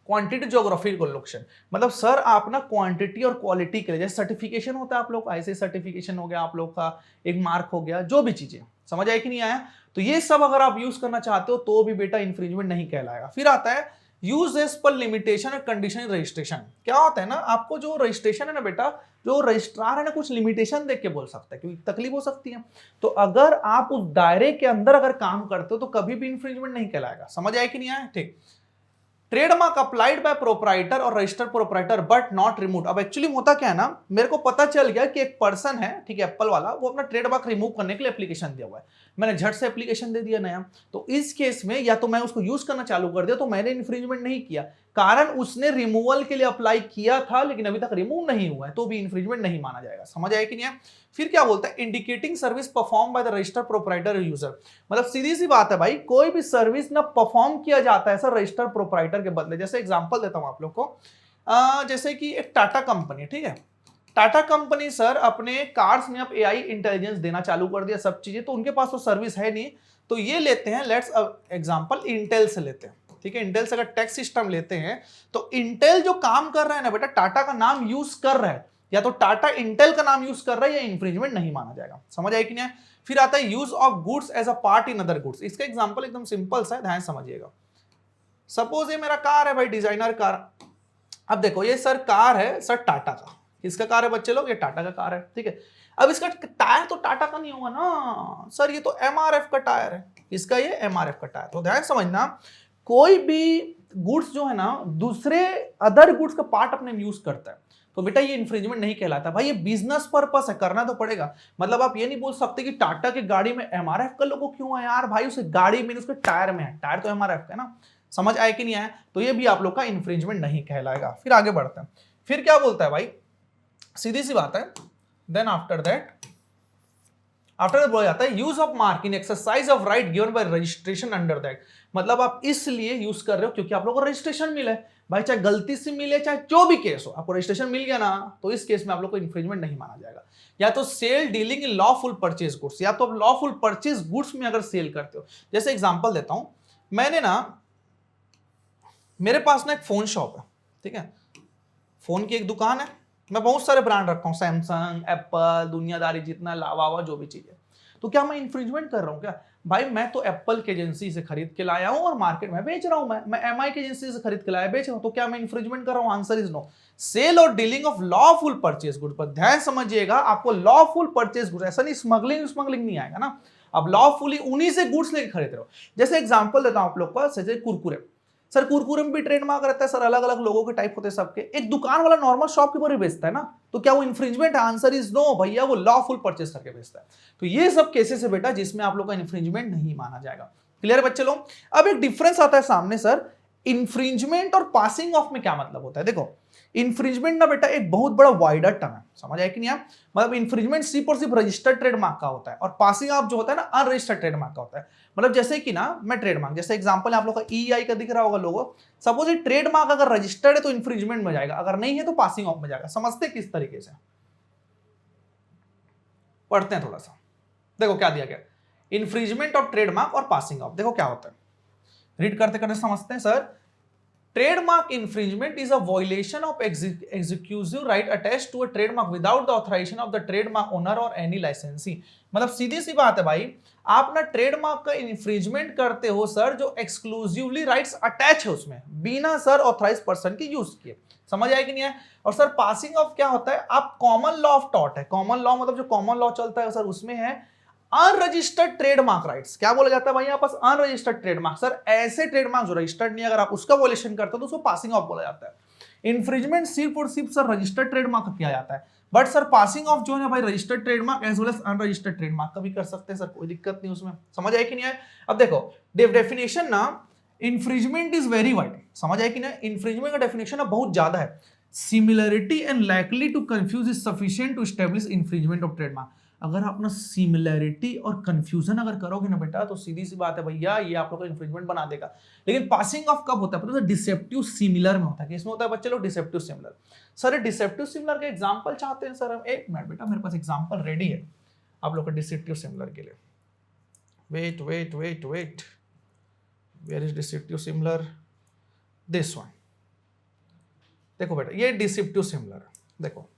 quantity geographical location, मतलब सर आप ना क्वांटिटी और क्वालिटी के लिए, जैसे सर्टिफिकेशन होता है आप लोग का, ऐसे सर्टिफिकेशन हो गया आप लोग का, एक मार्क हो गया, जो भी चीजें, समझ आए कि नहीं आया? तो ये सब अगर आप यूज करना चाहते हो तो भी बेटा इन्फ्रिंजमेंट नहीं कहलाएगा। फिर आता है यूज एज पर लिमिटेशन और कंडीशन रजिस्ट्रेशन। क्या होता है ना, आपको जो रजिस्ट्रेशन है ना बेटा, जो रजिस्ट्रार है ना कुछ लिमिटेशन देख के बोल सकता है, क्योंकि तकलीफ हो सकती है, तो अगर आप उस दायरे के अंदर अगर काम करते हो तो कभी भी इन्फ्रिंजमेंट नहीं कहलाएगा। समझ आए कि नहीं आया? ठीक। ट्रेडमार्क अप्लाइड बाय प्रोप्राइटर और registered proprietor but not remove. अब एक्चुअली होता क्या है ना, मेरे को पता चल गया कि एक पर्सन है, ठीक है, एप्पल वाला, वो अपना ट्रेडमार्क रिमूव करने के लिए एप्लीकेशन दिया हुआ है, मैंने झट से एप्लीकेशन दे दिया नया, तो इस केस में या तो मैं उसको यूज करना चालू कर दिया तो मैंने इन्फ्रिंजमेंट नहीं किया, कारण उसने रिमूवल के लिए अप्लाई किया था लेकिन अभी तक रिमूव नहीं हुआ है तो भी इंफ्रिंजमेंट नहीं माना जाएगा। समझ आया कि नहीं है? फिर क्या बोलता है, indicating service perform by the registered proprietor user. मतलब सीधी सी बात है भाई, कोई भी सर्विस ना परफॉर्म किया जाता है सर रजिस्टर्ड प्रोप्राइटर के बदले। जैसे एग्जांपल देता हूं आप लोग को, जैसे कि एक टाटा कंपनी, ठीक है, टाटा कंपनी सर अपने कार्स में अब एआई इंटेलिजेंस देना चालू कर दिया, सब चीजें, तो उनके पास तो सर्विस है नहीं, तो ये लेते हैं, लेट्स एग्जांपल इंटेल से लेते हैं, ठीक है, इंटेल से अगर टैक्स सिस्टम लेते हैं तो इंटेल जो काम कर रहा है ना बेटा, टाटा का नाम यूज कर रहा है या तो टाटा इंटेल का नाम यूज कर रहा है, या इंफ्रिंजमेंट नहीं माना जाएगा। समझ आया कि नहीं? फिर आता है use of goods as a part in other goods. इसका एग्जांपल एकदम सिंपल सा है, ध्यान समझिएगा। सपोज ये मेरा कार है भाई, डिजाइनर कार। अब देखो ये सर कार है सर टाटा का, किसका कार है बच्चे लोग? ये टाटा का कार है, ठीक है। अब इसका टायर तो टाटा का नहीं होगा ना सर, ये तो एमआरएफ का टायर है, इसका ये एमआरएफ का टायर। तो ध्यान समझना, कोई भी गुड्स जो है ना दूसरे अदर गुड्स का पार्ट अपने यूज करता है तो बेटा ये इंफ्रिंजमेंट नहीं कहलाता भाई, ये बिजनेस पर्पस है, करना तो पड़ेगा। मतलब आप ये नहीं बोल सकते कि टाटा की गाड़ी में एमआरएफ का लोगो क्यों है यार भाई, उसे गाड़ी में उसके टायर में है, टायर तो एमआरएफ का है ना। समझ आए कि नहीं आया? तो ये भी आप लोग का इंफ्रिंजमेंट नहीं कहलाएगा। फिर आगे बढ़ते हैं, फिर क्या बोलता है भाई, सीधी सी बात है, देन आफ्टर दैट बोला जाता है use of mark in exercise of right given by registration under that. मतलब आप इसलिए यूज कर रहे हो क्योंकि आप लोगों को रजिस्ट्रेशन मिला है भाई, चाहे गलती से मिले चाहे जो भी केस हो, आपको रजिस्ट्रेशन मिल गया ना, तो इस केस में आप लोग को इंफ्रिंजमेंट नहीं माना जाएगा। या तो sale dealing in lawful purchase goods, या तो आप लॉफुल परचेज गुड्स में अगर सेल करते हो। जैसे एग्जांपल देता हूं, मैंने ना, मेरे पास ना एक फोन शॉप है, ठीक है, फोन की एक दुकान है, मैं बहुत सारे ब्रांड रखा हूं, सैमसंग, एप्पल, दुनियादारी जितना लावा जो भी चीज है। तो क्या मैं इंफ्रिंजमेंट कर रहा हूं क्या भाई? मैं तो एप्पल की एजेंसी से खरीद के लाया हूं और मार्केट में बेच रहा हूं, मैं एमआई की एजेंसी से खरीद के लाया बेच रहा हूं, तो क्या मैं इंफ्रिंजमेंट कर रहा हूं? Answer is no. सेल और dealing of lawful purchase good पर ध्यान समझिएगा, आपको लॉफुल परचेज गुड, ऐसा नहीं स्मगलिंग नहीं आएगा ना। अब लॉफुली उन्हीं से गुड्स लेके खरीद रहे हो। जैसे एग्जांपल देता हूं आप लोग को, जैसे कुरकुरे, सर कुरकुरे में भी ट्रेडमार्क रहता है सर, अलग अलग लोगों के टाइप होते हैं सबके। एक दुकान वाला नॉर्मल शॉपकीपर ही बेचता है ना, तो क्या वो इंफ्रिंजमेंट है? आंसर इज नो भैया, वो लॉफुल परचेस करके बेचता है। तो ये सब केसेस है बेटा जिसमें आप लोग का इंफ्रिंजमेंट नहीं माना जाएगा। क्लियर बच्चे लोग? अब एक डिफरेंस आता है सामने सर, इंफ्रिंजमेंट और पासिंग ऑफ में क्या मतलब होता है? देखो इंफ्रिंजमेंट ना बेटा एक बहुत बड़ा वाइडर टर्म है, समझ आया कि नहीं आप? मतलब इंफ्रिंजमेंट सिर्फ और सिर्फ रजिस्टर्ड ट्रेडमार्क का होता है और पासिंग ऑफ जो होता है ना अनरजिस्टर्ड ट्रेडमार्क का होता है। मतलब जैसे कि ना मैं ट्रेडमार्क, जैसे एग्जांपल आप लोग का ईआई का दिख रहा होगा लोगो, सपोज ये ट्रेडमार्क अगर रजिस्टर्ड है तो इंफ्रिंजमेंट में जाएगा, अगर नहीं है तो पासिंग ऑफ में जाएगा। समझते किस तरीके से? पढ़ते हैं थोड़ा सा, देखो क्या दिया गया, इंफ्रिंजमेंट ऑफ ट्रेडमार्क और पासिंग ऑफ। देखो क्या होता है, रीड करते करते समझते हैं sir. Trademark infringement is a violation of exclusive right attached to a trademark without the authorization of the trademark owner or any licensee। मतलब सीधी सी बात है भाई, आप ना ट्रेडमार्क का इंफ्रिंजमेंट करते हो सर जो एक्सक्लूसिवली राइट्स अटैच है उसमें, बिना सर ऑथराइज पर्सन की यूज किए। समझ आया कि नहीं है? और सर पासिंग ऑफ क्या होता है, आप कॉमन लॉ ऑफ टॉट है, कॉमन लॉ मतलब जो कॉमन लॉ चलता है सर उसमें है अनरजिस्टर्ड ट्रेडमार्क राइट्स। क्या बोला जाता है भाई यहाँ पास? Unregistered trademark. सर ऐसे ट्रेडमार्क जो रजिस्टर्ड नहीं, अगर आप उसका वॉल्यूशन करते हो तो उसको पासिंग ऑफ बोला जाता है। इंफ्रिंजमेंट सिर्फ और सिर्फ सर रजिस्टर्ड ट्रेडमार्क का किया जाता है, बट सर पासिंग ऑफ जो है भाई registered trademark as well as unregistered trademark का भी कर सकते हैं सर, कोई दिक्कत नहीं उसमें। समझ आया कि नहीं है? अब देखो डेफिनेशन ना, इंफ्रिंजमेंट इज वेरी वाइड। समझ आया कि नहीं? इंफ्रिंजमेंट का डेफिनेशन ना बहुत ज्यादा है। Similarity and likely to confuse is sufficient to establish infringement of trademark. अगर आप ना सिमिलैरिटी और कंफ्यूजन अगर करोगे ना बेटा तो सीधी सी बात है भैया ये आप लोग का इंफ्रिंजमेंट बना देगा। लेकिन पासिंग ऑफ कब होता है पता है? डिसेप्टिव सिमिलर में होता है। किसमें होता है बच्चे लोग? Deceptive similar. Sir deceptive similar का एग्जांपल चाहते हैं सर हम? एक मिनट बेटा, मेरे पास एग्जांपल रेडी है आप लोग का डिसेप्टिव सिमिलर के लिए। Wait wait wait wait, where is deceptive similar? This one. देखो बेटा ये डिसेप्टिव सिमिलर है। देखो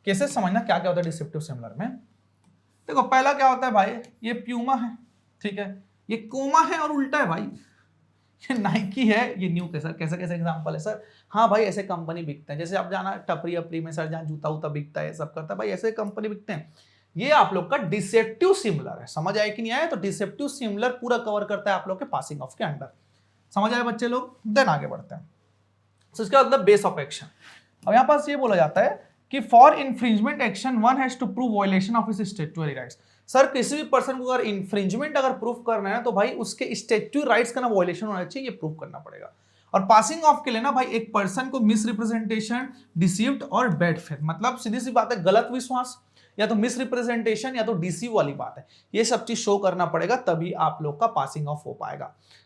कैसे समझना क्या क्या होता है डिसेप्टिव सिमिलर में। देखो पहला क्या होता है भाई, ये प्यूमा है, ठीक है, ये कोमा है और उल्टा है भाई, ये नाइकी है, ये न्यू के। सर कैसे कैसे एग्जांपल है सर? हाँ भाई ऐसे कंपनी बिकते हैं, जैसे आप जाना टपरी अपरी में सर जहाँ जूता उता बिकता है सब करता है भाई, ऐसे कंपनी बिकते हैं। ये आप लोग का डिसेप्टिव सिमिलर है। समझ आए कि नहीं आया? तो डिसेप्टिव सिमिलर पूरा कवर करता है आप लोग के पासिंग ऑफ के अंडर। समझ आए बच्चे लोग? देन आगे बढ़ते हैं। तो इसका मतलब बेस ऑफ एक्शन। अब यहाँ पास ये बोला जाता है कि for infringement action one has to prove violation of his statutory rights. Sir किसी भी पर्सन को अगर इंफ्रिंजमेंट अगर प्रूफ करना है तो भाई उसके स्टैट्यूटरी राइट्स का ना वायलेशन होना चाहिए, ये प्रूफ करना पड़ेगा। और पासिंग ऑफ के लिए ना भाई एक पर्सन को मिस रिप्रेजेंटेशन, डिसीव्ड और बैड फेथ, मतलब सीधी सी बात है गलत विश्वास या तो मिस रिप्रेजेंटेशन या तो डिसीव वाली बात है, ये सब चीज शो करना पड़ेगा तभी आप लोग का पासिंग ऑफ हो पाएगा।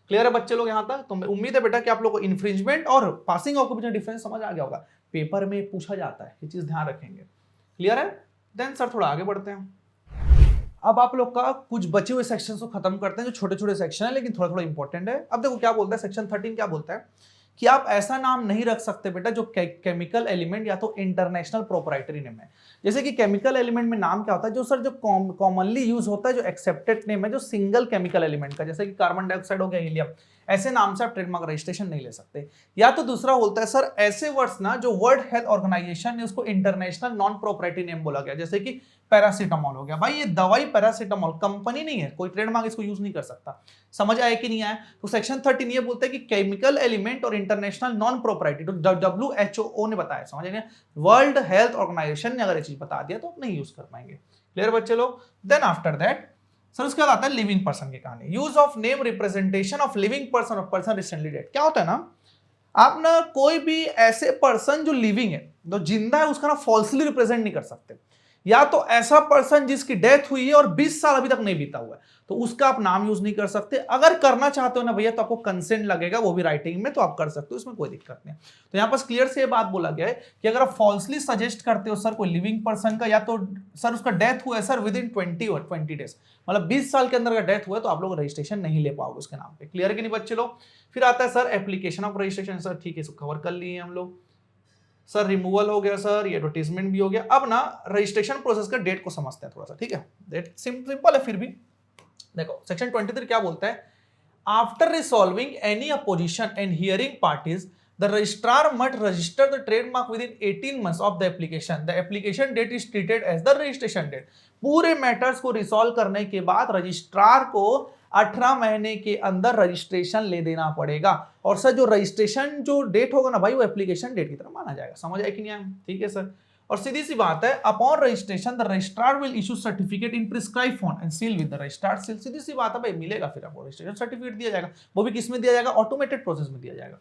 क्लियर है बच्चे लोग यहां तक? तो उम्मीद है बेटा कि आप लोग को इन्फ्रिंजमेंट और पासिंग ऑफ के बीच डिफरेंस समझ आ गया होगा, पेपर में पूछा जाता है, ये चीज ध्यान रखेंगे। क्लियर है? देन सर थोड़ा आगे बढ़ते हैं। अब आप लोग का कुछ बचे हुए सेक्शन को खत्म करते हैं जो छोटे छोटे सेक्शन है लेकिन थोड़ा थोड़ा इंपॉर्टेंट है। अब देखो क्या बोलता है सेक्शन 13, क्या बोलता है कि आप ऐसा नाम नहीं रख सकते बेटा जो केमिकल एलिमेंट या तो इंटरनेशनल प्रोप्राइटरी नेम है। जैसे कि केमिकल एलिमेंट में नाम क्या होता है जो सर जो कॉमनली यूज होता है, जो एक्सेप्टेड नेम है जो सिंगल केमिकल एलिमेंट का, जैसे कि कार्बन डाइऑक्साइड हो गया, हीलियम, ऐसे नाम से आप ट्रेडमार्क रजिस्ट्रेशन नहीं ले सकते। या तो दूसरा बोलता है सर ऐसे वर्ड्स ना जो वर्ल्ड हेल्थ ऑर्गेनाइजेशन ने उसको इंटरनेशनल नॉन प्रोप्राइटरी नेम बोला गया, जैसे कि पैरासीटामोल हो गया। भाई ये दवाई पैरासीटामोल कंपनी नहीं है, कोई ट्रेडमार्क इसको यूज नहीं कर सकता। समझ आया कि नहीं आया? तो सेक्शन 13 ये बोलता है कि केमिकल एलिमेंट और इंटरनेशनल नॉन प्रोप्राइटरी, तो WHO ने बताया, समझ आए? वर्ल्ड हेल्थ ऑर्गेनाइजेशन ने अगर ये चीज बता दिया तो नहीं यूज कर पाएंगे। क्लियर बच्चे लोग? देन आफ्टर दैट सर उसके बाद आता है लिविंग पर्सन की कहानी। Use of name representation of living person और पर्सन रिसेंटली डेड। क्या होता है ना, आप ना कोई भी ऐसे पर्सन जो लिविंग है, जो जिंदा है, उसका ना फॉल्सली रिप्रेजेंट नहीं कर सकते। या तो ऐसा पर्सन जिसकी डेथ हुई है और 20 साल अभी तक नहीं बीता हुआ है, तो उसका आप नाम यूज नहीं कर सकते। अगर करना चाहते हो ना भैया तो आपको कंसेंट लगेगा, वो भी राइटिंग में, तो आप कर सकते हो, इसमें कोई दिक्कत नहीं। तो यहां पर क्लियर से ये बात बोला गया है कि अगर आप फॉल्सली सजेस्ट करते हो सर कोई लिविंग पर्सन का, या तो सर उसका डेथ हुआ है सर विद इन 20 डेज, मतलब 20 साल के अंदर का डेथ हुआ है, तो आप लोग रजिस्ट्रेशन नहीं ले पाओगे उसके नाम पे। क्लियर है कि नहीं बच्चे लोग? फिर आता है sir application of registration. Sir ठीक है, इसको कवर कर लिए हम लोग। सर रिमूवल हो गया, सर ये एडवर्टीजमेंट भी हो गया। अब ना रजिस्ट्रेशन प्रोसेस का डेट को समझते हैं थोड़ा सा, ठीक है? डेट सिंपल है फिर भी। देखो सेक्शन 23 क्या बोलता है, after resolving any opposition and hearing parties the registrar must register the trademark within 18 months of the application. The application date is treated as the registration date. पूरे मैटर्स को रिसॉल्व करने के बाद रजिस्ट्रार को 18 महीने के अंदर रजिस्ट्रेशन ले देना पड़ेगा। और सर जो रजिस्ट्रेशन जो डेट होगा ना भाई, वो एप्लीकेशन डेट की तरह माना जाएगा। समझ आए कि नहीं आया? ठीक है सर। और सीधी सी बात है, upon registration the registrar will issue certificate in prescribe font and seal with the registrar seal. सीधी सी बात है भाई, मिलेगा फिर आपको रजिस्ट्रेशन सर्टिफिकेट दिया जाएगा। वो भी किस में दिया जाएगा? ऑटोमेटेड प्रोसेस में दिया जाएगा।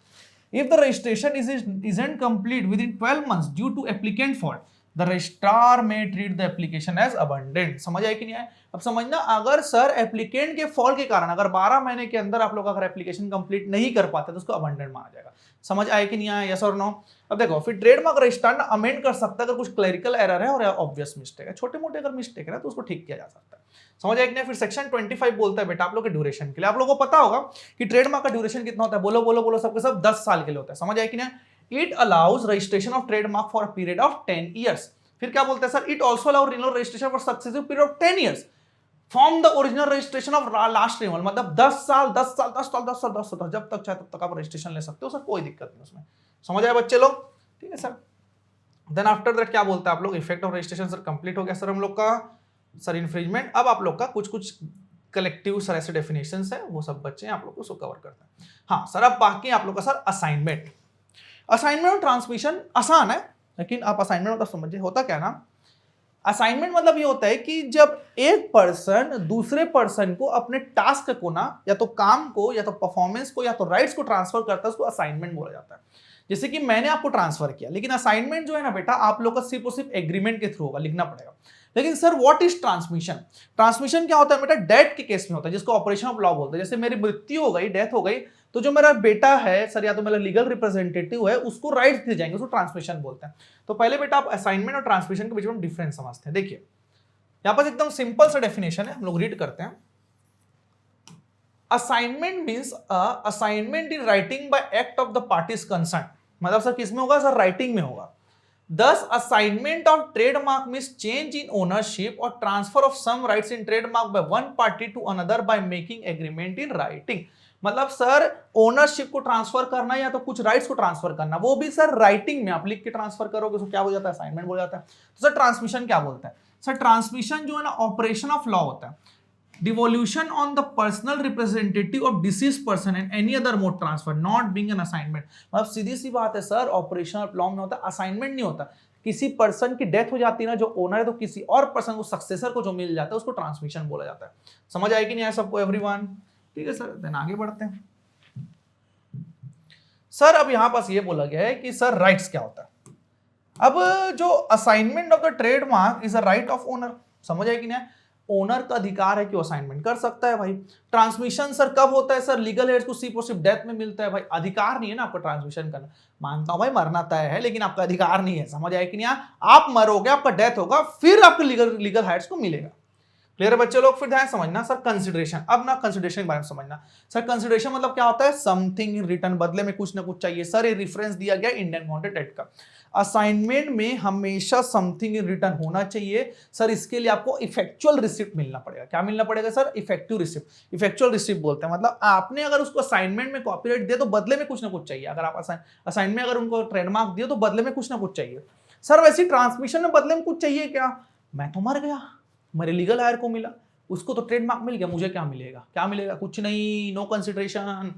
If the registration isn't complete within 12 months due to applicant fault, the registrar may treat the application as abandoned। समझ आए कि नहीं आए? अब समझना, अगर सर एप्लीकेंट के फॉल्ट के कारण अगर 12 महीने के अंदर आप लोग अगर एप्लीकेशन कंप्लीट नहीं कर पाते तो उसको अबंडेंट माना जाएगा। समझ आए कि नहीं आया? यस और नो? अब देखो फिर ट्रेडमार्क रजिस्ट्रार ना अमेंड कर सकता है अगर कुछ क्लरिकल एरर है और ऑब्वियस मिस्टेक है। छोटे मोटे अगर मिस्टेक है ना तो उसको ठीक किया जा सकता है। समझ आए कि नहीं? फिर सेक्शन 25 बोलता है बेटा आप लोग के ड्यूरेशन के लिए। आप लोगों को पता होगा कि ट्रेडमार्क का ड्यूरेशन कितना होता है? बोलो बोलो बोलो सबके सब 10 साल के लिए होता है। समझ आए कि नहीं? It allows registration of trademark for a period of 10 years। फिर क्या बोलते हैं sir? It also allow renewal registration for successive period of 10 years from the original registration of last renewal. मतलब 10 साल 10 साल 10 साल 10 साल 10 साल जब तक चाहे तब तक आप रजिस्ट्रेशन ले सकते हो सर, कोई दिक्कत नहीं उसमें। समझ आए बच्चे लोग? ठीक है सर। देन आफ्टर दैट क्या बोलता है आप लोग? Effect of registration sir complete हो गया सर हम लोग का। सर इन्फ्रिंजमेंट, अब आप लोग का कुछ कुछ कलेक्टिव सर ऐसे डेफिनेशंस है, वो सब बच्चे आप लोग को उसको कवर करते हैं। हाँ सर, अब बाकी आप लोग का सर असाइनमेंट। असाइनमेंट और ट्रांसमिशन आसान है, लेकिन आप असाइनमेंट मतलब समझिए होता क्या ना, असाइनमेंट मतलब ये होता है कि जब एक पर्सन दूसरे पर्सन को अपने टास्क को ना, या तो काम को या तो परफॉर्मेंस को या तो राइट्स को ट्रांसफर करता है, उसको असाइनमेंट बोला जाता है। जैसे कि मैंने आपको ट्रांसफर किया, लेकिन असाइनमेंट जो है ना बेटा आप लोग का सिर्फ और सिर्फ एग्रीमेंट के थ्रू होगा, लिखना पड़ेगा। लेकिन sir what is transmission? Transmission क्या होता है बेटा? डेथ के केस में होता है, जिसको ऑपरेशन ऑफ लॉ बोलते हैं। जैसे मेरी मृत्यु हो गई, डेथ हो गई, तो जो मेरा बेटा है सर या तो मेरा लीगल रिप्रेजेंटेटिव है, उसको राइट्स दिए जाएंगे, उसको ट्रांसमिशन बोलते हैं। तो पहले बेटा आप असाइनमेंट और ट्रांसमिशन के बीच में डिफरेंस समझते हैं। देखिए यहां पर एकदम सिंपल सा डेफिनेशन है, हम लोग रीड करते हैं। Assignment means assignment in writing by act of the parties concern. मतलब सर किसमें होगा? सर राइटिंग में होगा। Thus, assignment of trademark means change in ownership or transfer of some rights in trademark by one party to another by making agreement in writing। मतलब सर ओनरशिप को ट्रांसफर करना या तो कुछ राइट्स को ट्रांसफर करना, वो भी सर राइटिंग में आप लिख के ट्रांसफर करोगे तो क्या हो जाता है? असाइनमेंट हो जाता है। तो सर ट्रांसमिशन क्या बोलता है? सर ट्रांसमिशन जो है ना ऑपरेशन ऑफ लॉ होता है। Devolution on the personal representative of deceased person and any other mode transfer not being an assignment। मतलब सीधी सी बात है सर, ऑपरेशन ऑफ लॉ में होता है, असाइनमेंट नहीं होता। किसी पर्सन की डेथ हो जाती है ना जो ओनर है, तो किसी और पर्सन को सक्सेसर को जो मिल जाता है उसको ट्रांसमिशन बोला जाता है। समझ आएगी नहीं आया सबको एवरीवन? ठीक है सर। देन आगे बढ़ते हैं। सर अब यहां पास ये बोला गया है कि सर राइट्स क्या होता है। अब जो assignment of the trademark is a right of owner, समझ आए कि नहीं? ओनर का अधिकार है कि वो असाइनमेंट कर सकता है भाई। ट्रांसमिशन सर कब होता है सर? लीगल हेयर्स को सिर्फ और सिर्फ डेथ में मिलता है भाई, अधिकार नहीं है ना आपका ट्रांसमिशन करना। मानता हूं भाई मरना तय है, लेकिन आपका अधिकार नहीं है, समझ आए कि नहीं? आप मरोगे, आपका डेथ होगा, फिर आपको लीगल हेयर्स को मिलेगा। क्लियर है बच्चे लोग? फिर ध्यान समझना सर कंसिडरेशन। अब ना कंसिडरेशन के बारे में समझना। सर कंसिडरेशन मतलब क्या होता है? समथिंग इन रिटर्न, बदले में कुछ ना कुछ चाहिए। सर ये रेफरेंस दिया गया इंडियन कॉन्ट्रैक्ट एक्ट का। असाइनमेंट में हमेशा समथिंग इन रिटर्न होना चाहिए। सर इसके लिए आपको इफेक्चुअल रिसिप्ट मिलना पड़ेगा। क्या मिलना पड़ेगा sir? Effective receipt. Effectual receipt बोलते हैं मतलब आपने अगर उसको असाइनमेंट में कॉपीराइट दिया तो बदले में कुछ ना कुछ चाहिए। अगर आप असाइनमेंट में अगर उनको ट्रेडमार्क दिया तो बदले में कुछ ना कुछ चाहिए। सर वैसे ट्रांसमिशन में बदले में कुछ चाहिए क्या? मैं तो मर गया, मेरे लीगल हायर को मिला, उसको तो ट्रेडमार्क मिल गया, मुझे क्या मिलेगा? क्या मिलेगा? कुछ नहीं, no consideration.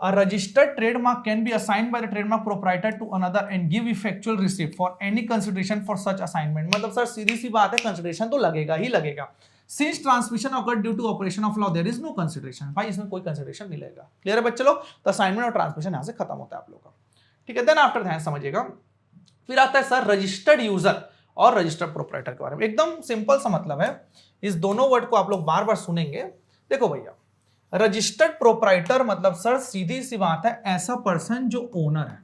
A registered trademark can be assigned by the trademark proprietor to another and give effectual receipt for any consideration for such assignment। मतलब सर सीधी सी बात है, कंसिडरेशन तो लगेगा ही लगेगा। Since transmission occurred due to operation of law, there is no consideration। भाई इसमें कोई कंसिडरेशन नहीं लगेगा। क्लियर है बच्चे लोग? तो असाइनमेंट और ट्रांसमिशन यहां से खत्म होता है आप लोग का। ठीक है, देन आफ्टर ध्यान समझिएगा। फिर आता है सर रजिस्टर्ड यूजर और रजिस्टर्ड प्रोप्राइटर के बारे में। एकदम सिंपल सा मतलब है, इस दोनों वर्ड को आप लोग बार बार सुनेंगे। देखो भैया, रजिस्टर्ड प्रोप्राइटर मतलब सर सीधी सी बात है, ऐसा पर्सन जो ओनर है।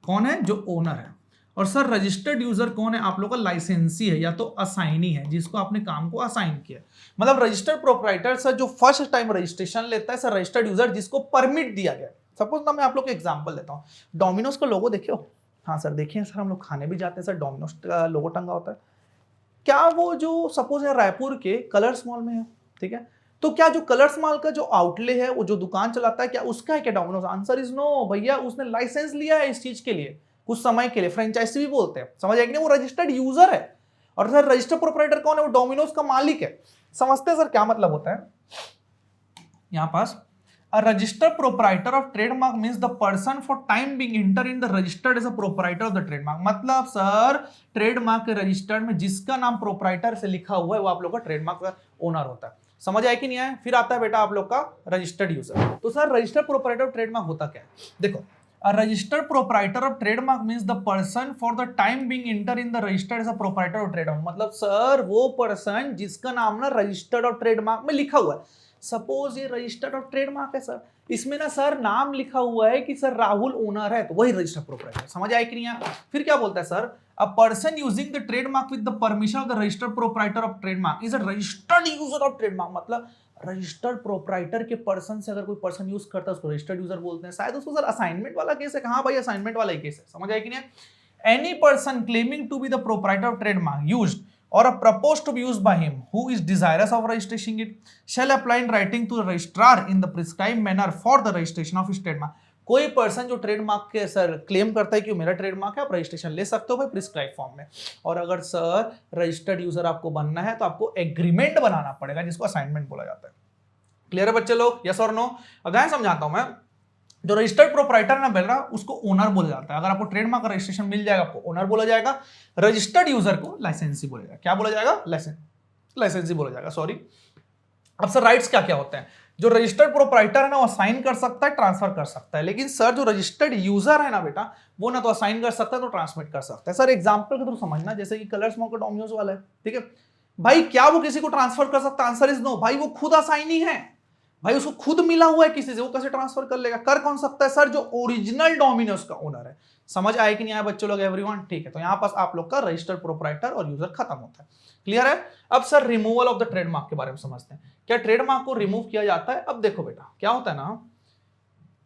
कौन है? जो ओनर है। और सर रजिस्टर्ड यूजर कौन है? आप लोग का लाइसेंसी है या तो असाइनी है, जिसको आपने काम को असाइन किया। मतलब रजिस्टर्ड प्रोप्राइटर सर जो फर्स्ट टाइम रजिस्ट्रेशन लेता है। सर रजिस्टर्ड यूजर जिसको परमिट दिया गया। सपोज ना मैं आप लोग को एग्जांपल देता हूं, डोमिनोज का लोगो देखे हो? हाँ सर देखिए सर, हम लोग खाने भी जाते हैं सर, डोमिनोज का लोगो टंगा होता है। क्या वो जो सपोज है रायपुर के कलर्स मॉल में है, ठीक है, तो क्या जो कलर्स मॉल का जो आउटले है, वो जो दुकान चलाता है, क्या उसका है क्या डोमिनोज? आंसर इज नो भैया, उसने लाइसेंस लिया है इस चीज के लिए कुछ समय के लिए, फ्रेंचाइजी भी बोलते हैं, समझ आए कि नहीं? वो रजिस्टर्ड यूजर है। और सर रजिस्टर्ड प्रोप्राइटर कौन है? वो डोमिनोज का मालिक है। समझते हैं सर क्या मतलब होता है यहां पास? A registered proprietor of trademark means the person for time being enter in the registered as a proprietor of the trademark। मतलब सर ट्रेडमार्क के रजिस्टर्ड में जिसका नाम प्रोप्राइटर से लिखा हुआ है वो आप लोग का ट्रेडमार्क का ओनर होता है। समझ आया कि नहीं आया? फिर आता है बेटा आप लोग का रजिस्टर्ड यूजर। तो sir registered proprietor of trademark होता क्या है? देखो, a registered proprietor of trademark means the person for the time being enter in the registered as a proprietor of trademark। मतलब सर वो पर्सन जिसका नाम ना रजिस्टर्ड ऑफ ट्रेडमार्क में लिखा हुआ है। सपोज ये रजिस्टर्ड ऑफ ट्रेडमार्क है सर, इसमें ना सर नाम लिखा हुआ है कि सर राहुल ओनर है, तो वही रजिस्टर्ड प्रोप्राइटर। समझ आया कि नहीं आया? फिर क्या बोलता है sir? A person using the trademark with the permission of the registered proprietor of trademark is a registered user of trademark. मतलब रजिस्टर्ड प्रोप्राइटर के पर्सन से अगर कोई पर्सन यूज करता है उसको रजिस्टर्ड यूजर बोलते हैं। शायद उसको सर असाइनमेंट वाला केस है। हाँ भाई असाइनमेंट वाला ही केस है। समझ आया कि नहीं? Any person claiming to be the proprietor of trademark used or are proposed to be used by him who is desirous of registering it shall apply in writing to the registrar in the prescribed manner for the registration of his trademark। कोई पर्सन जो ट्रेडमार्क के सर क्लेम करता है कि मेरा ट्रेडमार्क है, आप रजिस्ट्रेशन ले सकते हो भाई प्रिस्क्राइब फॉर्म में। और अगर सर रजिस्टर्ड यूजर आपको बनना है तो आपको एग्रीमेंट बनाना पड़ेगा, जिसको असाइनमेंट बोला जाता है। क्लियर है बच्चे लोग? यस और नो? अब ध्यान समझाता हूं मैं। जो रजिस्टर्ड प्रोप्राइटर ना बोल रहा, उसको ओनर बोला जाता है। अगर आपको ट्रेडमार्क का रजिस्ट्रेशन मिल जाएगा आपको ओनर बोला जाएगा। रजिस्टर्ड यूजर को लाइसेंसी बोला जाएगा। क्या बोला जाएगा? लाइसेंसी बोला जाएगा, सॉरी। अब सर राइट्स क्या क्या होते हैं? जो रजिस्टर्ड प्रोप्राइटर है ना वो असाइन कर सकता है, ट्रांसफर कर सकता है। लेकिन सर जो रजिस्टर्ड यूजर है ना बेटा, वो ना तो असाइन कर सकता है तो ट्रांसमिट कर सकता है। सर एग्जांपल के थ्रू समझना, जैसे कि कलर्स मॉल का डोमिनोज वाला है, ठीक है भाई, क्या वो किसी को ट्रांसफर कर सकता है? आंसर इज नो भाई, वो खुद असाइनी है भाई, उसको खुद मिला हुआ है किसी से, वो कैसे ट्रांसफर कर लेगा? कर कौन सकता है सर? जो ओरिजिनल डोमिनोज का ओनर है। समझ आए कि नहीं आया बच्चों लोग? एवरीवन ठीक है। तो यहां पास आप लोग का रजिस्टर्ड प्रोप्राइटर और यूजर खत्म होता है। क्लियर है? अब sir removal of the trademark के बारे में समझते हैं। क्या ट्रेडमार्क को रिमूव किया जाता है? अब देखो बेटा क्या होता है ना,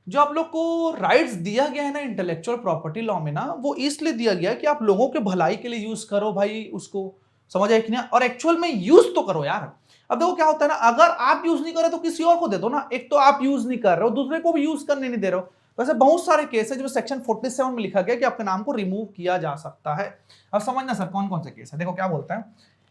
जो आप लोग को राइट्स दिया गया है ना इंटेलेक्चुअल प्रॉपर्टी लॉ में ना, वो इसलिए दिया गया है कि आप लोगों के भलाई के लिए यूज करो भाई उसको। समझ आए कि नहीं? और एक्चुअल में यूज तो करो यार। अब देखो क्या होता है ना, अगर आप यूज नहीं कर रहे तो किसी और को दे दो ना। एक तो आप यूज नहीं कर रहे हो, दूसरे को भी यूज करने नहीं दे रहे हो। वैसे बहुत सारे केस है जो सेक्शन 47 में लिखा गया कि आपके नाम को रिमूव किया जा सकता है। अब समझना सर कौन कौन से केस है। देखो क्या बोलता है,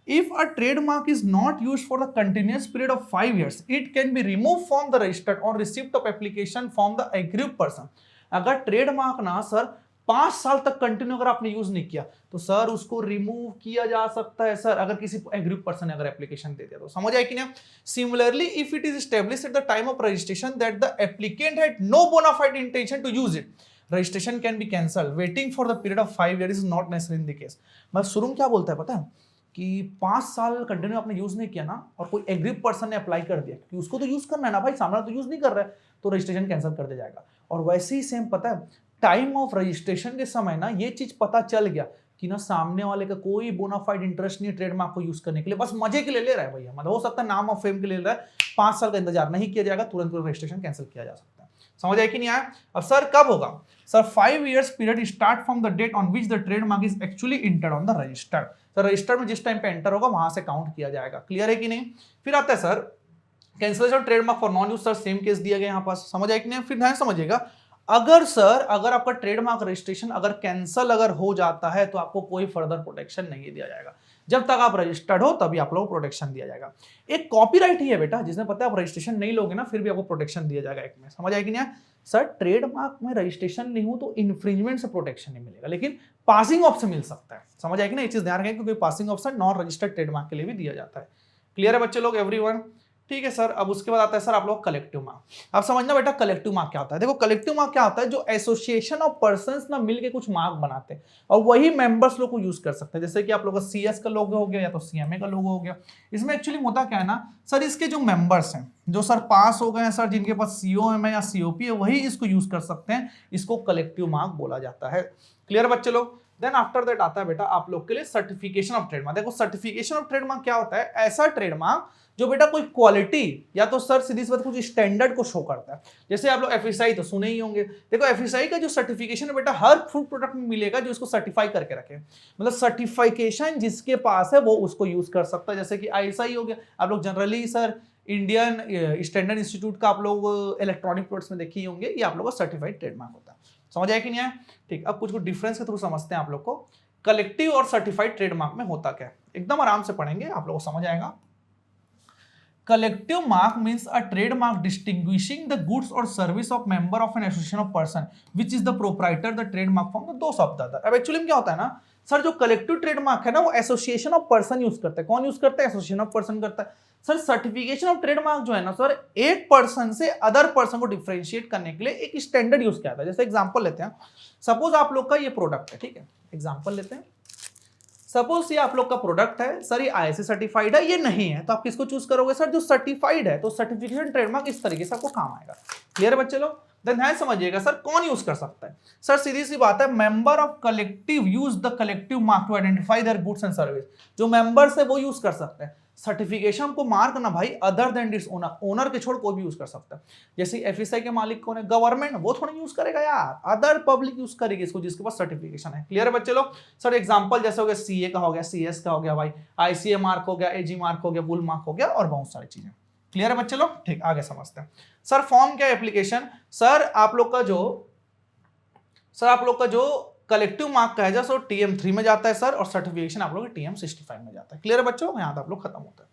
if a trademark is not used for the continuous period of 5 years it can be remove from the registered on receipt of application from the aggrieved person. अगर ट्रेडमार्क ना सर 5 साल तक कंटिन्यू अगर आपने यूज नहीं किया तो सर उसको रिमूव किया जा सकता है सर, अगर किसी एग्री पर्सन ने अगर एप्लीकेशन दे दिया तो। समझ आए कि नहीं? Similarly if it is established at the time of registration that the applicant had no bona fide intention to use it, registration can be cancel, waiting for the period of 5 years is not necessary in the case. मतलब शुरू में क्या बोलता है पता है कि 5 साल कंटिन्यू आपने यूज नहीं किया ना और कोई एग्री पर्सन ने अप्लाई कर दिया कि उसको तो यूज करना है ना भाई, सामने तो यूज नहीं कर रहा है, तो रजिस्ट्रेशन कैंसिल कर दिया जाएगा। और वैसे ही सेम पता है टाइम ऑफ रजिस्ट्रेशन के समय ना ये चीज पता चल गया कि ना सामने वाले का कोई बोनाफाइड इंटरेस्ट नहीं है ट्रेडमार्क को यूज करने के लिए, बस मजे के लिए ले रहा है भैया, मतलब हो सकता है नाम और फेम के लिए ले रहा है, 5 साल का इंतजार नहीं किया जाएगा, तुरंत रजिस्ट्रेशन कैंसिल किया जा सकता है। समझ आए कि नहीं आया? अब सर कब होगा? Sir 5 years period start from the date on which the trademark is actually entered on the register. Sir register में जिस टाइम पे एंटर होगा वहां से काउंट किया जाएगा। क्लियर है कि नहीं? फिर आता है sir cancellation of trademark for non use. Sir same case दिया गया यहाँ पास। समझ आए कि नहीं? फिर ध्यान समझिएगा, अगर आपका ट्रेडमार्क रजिस्ट्रेशन अगर कैंसिल अगर हो जाता है तो आपको कोई फर्दर प्रोटेक्शन नहीं दिया जाएगा, जब तक आप रजिस्टर्ड हो तभी आप लोगों को प्रोटेक्शन दिया जाएगा। एक कॉपीराइट ही है बेटा, जिसमें पता है आप रजिस्ट्रेशन नहीं लोगे ना फिर भी आपको प्रोटेक्शन दिया जाएगा एक में। समझ आएगी नहीं? सर ट्रेडमार्क में रजिस्ट्रेशन नहीं हो तो इन्फ्रिंजमेंट से प्रोटेक्शन नहीं मिलेगा, लेकिन पासिंग ऑफ से मिल सकता है। समझ आएगी ना? ये चीज ध्यान रखें क्योंकि passing option non registered trademark के लिए भी दिया जाता है। क्लियर है बच्चे लोग? एवरीवन ठीक है सर। अब उसके बाद आता है सर आप लोग कलेक्टिव मार्क। अब समझना बेटा कलेक्टिव मार्क क्या होता है। देखो कलेक्टिव मार्क क्या होता है, जो एसोसिएशन ऑफ पर्संस ना मिलके कुछ मार्क बनाते हैं और वही मेंबर्स लोग को यूज कर सकते हैं। जैसे कि आप लोग का सीएस का लोगो हो गया या तो सीएमए का लोगो हो गया। इसमें एक्चुअली होता क्या है ना सर, इसके जो मेंबर्स हैं जो सर पास हो गए हैं सर, जिनके पास सीओएम है या सीओपी है, वही इसको यूज कर सकते हैं। इसको कलेक्टिव मार्क बोला जाता है। क्लियर बच्चे लोग? देन आफ्टर दैट आता है बेटा आप लोग के लिए सर्टिफिकेशन ऑफ ट्रेडमार्क। देखो सर्टिफिकेशन ऑफ ट्रेडमार्क क्या होता है, ऐसा ट्रेडमार्क जो बेटा कोई क्वालिटी या तो सर सीधी सी बात कुछ स्टैंडर्ड को शो करता है। जैसे आप लोग एफएसआई तो सुने ही होंगे। देखो एफएसआई का जो सर्टिफिकेशन है बेटा हर फूड प्रोडक्ट में मिलेगा जो इसको सर्टिफाई करके रखे, मतलब सर्टिफिकेशन जिसके पास है वो उसको यूज कर सकता है। जैसे कि आईएसआई हो गया, आप लोग generally sir Indian standard institute का आप लोग इलेक्ट्रॉनिक प्रोडक्ट्स में देखे ही होंगे, ये आप लोग का सर्टिफाइड ट्रेडमार्क होता है। समझ आया कि नहीं आया? ठीक, अब कुछ डिफरेंस के थ्रू समझते हैं आप लोग को कलेक्टिव और सर्टिफाइड ट्रेडमार्क में होता क्या है। एकदम आराम से पढ़ेंगे, आप लोगों को समझ आएगा। Collective mark means a trademark distinguishing the goods or service of member of an association of person which is the proprietor the trademark from the those of the other। अब एक्चुअली में क्या होता है ना सर, जो कलेक्टिव ट्रेडमार्क है ना वो एसोसिएशन ऑफ पर्सन यूज करता है। कौन यूज करता है? एसोसिएशन ऑफ पर्सन करता है। सर सर्टिफिकेशन ऑफ ट्रेडमार्क जो है ना सर, एक पर्सन से अदर पर्सन को डिफरेंशिएट करने के लिए एक स्टैंडर्ड यूज किया जाता है। जैसे एग्जांपल लेते हैं, सपोज आप लोग का ये प्रोडक्ट है, ठीक है, एग्जांपल लेते हैं, सपोज ये आप लोग का प्रोडक्ट है सर, ये आईएसए सर्टिफाइड है, ये नहीं है, तो आप किसको चूज करोगे सर? जो सर्टिफाइड है। तो सर्टिफिकेशन ट्रेडमार्क इस तरीके से आपको काम आएगा। क्लियर बच्चे लोग? देन ध्यान समझिएगा सर कौन यूज कर सकता है। सर सीधी सी बात है, member of collective use the collective mark to identify their goods and service. जो मेंबर्स है वो यूज कर सकते हैं सर्टिफिकेशन को मार्क ना भाई, other than this owner, owner के छोड़ कोई भी यूज कर सकता है। जैसे एफएसआई के मालिक कौन है? गवर्नमेंट, वो थोड़ा यूज करेगा यार, अदर पब्लिक यूज करेगी इसको जिसके पास सर्टिफिकेशन है। क्लियर है बच्चे लोग? सर एग्जांपल जैसे हो गया सीए का हो गया, सीएस का हो गया भाई, आईसीए मार्क हो गया, एजी मार्क हो गया, बुल मार्क हो गया और बहुत सारी चीजें। क्लियर है बच्चे लोग? ठीक, आगे समझते हैं। सर फॉर्म क्या एप्लीकेशन? सर आप लोग का जो कलेक्टिव मार्क का है सो TM3 में जाता है सर, और सर्टिफिकेशन आप लोग TM65 में जाता है। क्लियर है बच्चों? यहाँ आप लोग खत्म होता है।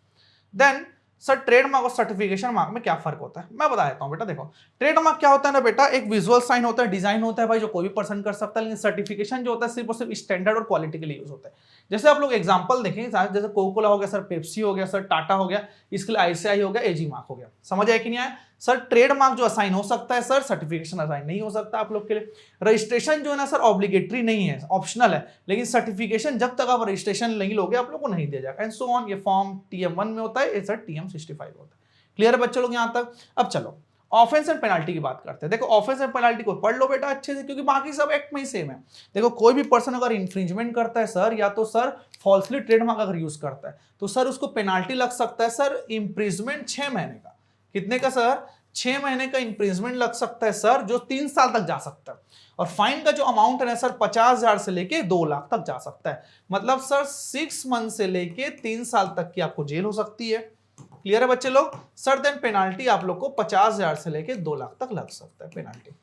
देन सर ट्रेडमार्क और सर्टिफिकेशन मार्क में क्या फर्क होता है मैं बता देता हूं बेटा। देखो ट्रेडमार्क क्या होता है ना बेटा, एक विजुअल साइन होता है, डिजाइन होता है भाई, जो कोई भी पर्सन कर सकता है। लेकिन सर्टिफिकेशन जो होता है सिर्फ और सिर्फ स्टैंडर्ड और क्वालिटी के लिए यूज होता है। जैसे आप लोग एग्जांपल देखें, जैसे कोका कोला हो गया सर, पेप्सी हो गया सर, टाटा हो गया, इसके लिए आईसीआई हो गया, एजी मार्क हो गया। समझ आया कि नहीं आया? सर ट्रेडमार्क जो असाइन हो सकता है सर, सर्टिफिकेशन असाइन नहीं हो सकता आप लोग के लिए। रजिस्ट्रेशन जो है ना सर ऑब्लिगेटरी नहीं है, ऑप्शनल है, लेकिन सर्टिफिकेशन जब तक आप रजिस्ट्रेशन नहीं लोगे आप लोग को नहीं दिया जाएगा। And so on. ये फॉर्म TM1 में होता है, ये सर TM65 होता है। क्लियर है बच्चे लोग यहां तक? अब चलो ऑफेंस एंड पेनाल्टी की बात करते हैं। देखो ऑफेंस एंड पेनाल्टी को पढ़ लो बेटा अच्छे से, क्योंकि बाकी सब एक्ट में ही सेम है। देखो कोई भी पर्सन अगर इंफ्रिंजमेंट करता है सर, या तो सर फॉल्सली ट्रेडमार्क अगर यूज करता है, तो सर उसको पेनाल्टी लग सकता है सर, इम्प्रिजमेंट 6 महीने का। कितने का सर? 6 महीने का इम्प्रिजमेंट लग सकता है सर, जो 3 साल तक जा सकता है। और फाइन का जो अमाउंट है सर 50,000 से लेके 2 लाख तक जा सकता है। मतलब सर 6 मंथ से लेके 3 साल तक की आपको जेल हो सकती है। क्लियर है बच्चे लोग? सर देन पेनाल्टी आप लोग को 50,000 से लेके 2 लाख तक लग सकता है पेनाल्टी।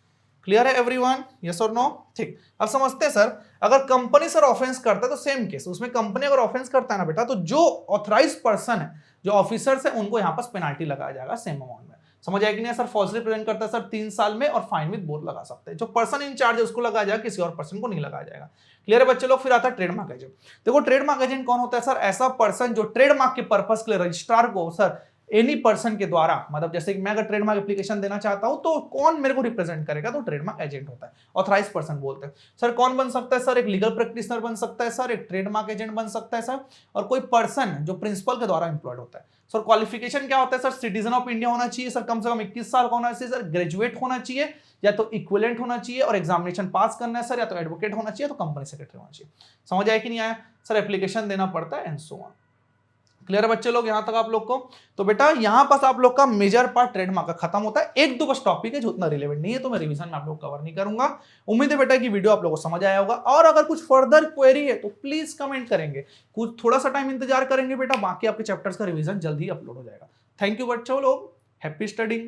क्लियर है एवरीवन? यस और नो? ठीक, अब समझते हैं सर, अगर कंपनी सर ऑफेंस करता है तो सेम केस, उसमें कंपनी अगर ऑफेंस करता है ना बेटा, तो जो ऑथराइज पर्सन है, जो ऑफिसर्स है, उनको यहाँ पर पेनाल्टी लगाया जाएगा सेम अमाउंट में। समझ आया कि नहीं सर? फॉल्सली प्रेजेंट करता है सर 3 साल में और फाइन विद बोथ लगा सकते हैं। जो पर्सन इंचार्ज है उसको लगाया जाएगा, किसी और पर्सन को नहीं लगाया जाएगा। क्लियर है बच्चे लोग? फिर आता है ट्रेडमार्क एजेंट। देखो ट्रेडमार्क एजेंट कौन होता है सर? ऐसा पर्सन जो ट्रेडमार्क के पर्पस के लिए रजिस्ट्रार को सर एनी पर्सन के द्वारा, मतलब जैसे कि मैं अगर ट्रेडमार्क एप्लीकेशन देना चाहता हूं तो कौन मेरे को रिप्रेजेंट करेगा? तो ट्रेडमार्क एजेंट होता है, ऑथराइज पर्सन बोलते हैं। सर कौन बन सकता है सर? एक लीगल प्रैक्टिशनर बन सकता है सर, एक ट्रेडमार्क एजेंट बन सकता है सर, और कोई पर्सन जो प्रिंसिपल के द्वारा एम्प्लॉयड होता है। सर क्वालिफिकेशन क्या होता है सर? सिटीजन ऑफ इंडिया होना चाहिए सर, कम से कम 21 साल का होना चाहिए सर, ग्रेजुएट होना चाहिए या तो इक्विवेलेंट होना चाहिए और एग्जामिनेशन पास करना है सर, या तो एडवोकेट होना चाहिए, तो कंपनी सेक्रेटरी होना चाहिए। समझ आया कि नहीं आया? सर एप्लीकेशन देना पड़ता है एंड सो ऑन। क्लियर है बच्चे लोग यहां तक आप लोग को? तो बेटा यहां पास आप लोग का मेजर पार्ट ट्रेडमार्क का खत्म होता है। एक दो बस टॉपिक है जो उतना रिलेवेंट नहीं है, तो मैं रिवीजन में आप लोग कवर नहीं करूंगा। उम्मीद है बेटा कि वीडियो आप लोगों को समझ आया होगा, और अगर कुछ फर्दर क्वेरी है तो प्लीज कमेंट करेंगे, कुछ थोड़ा सा टाइम इंतजार करेंगे बेटा, बाकी आपके चैप्टर्स का रिवीजन जल्दी अपलोड हो जाएगा। थैंक यू बच्चों लोग, हैप्पी स्टडिंग।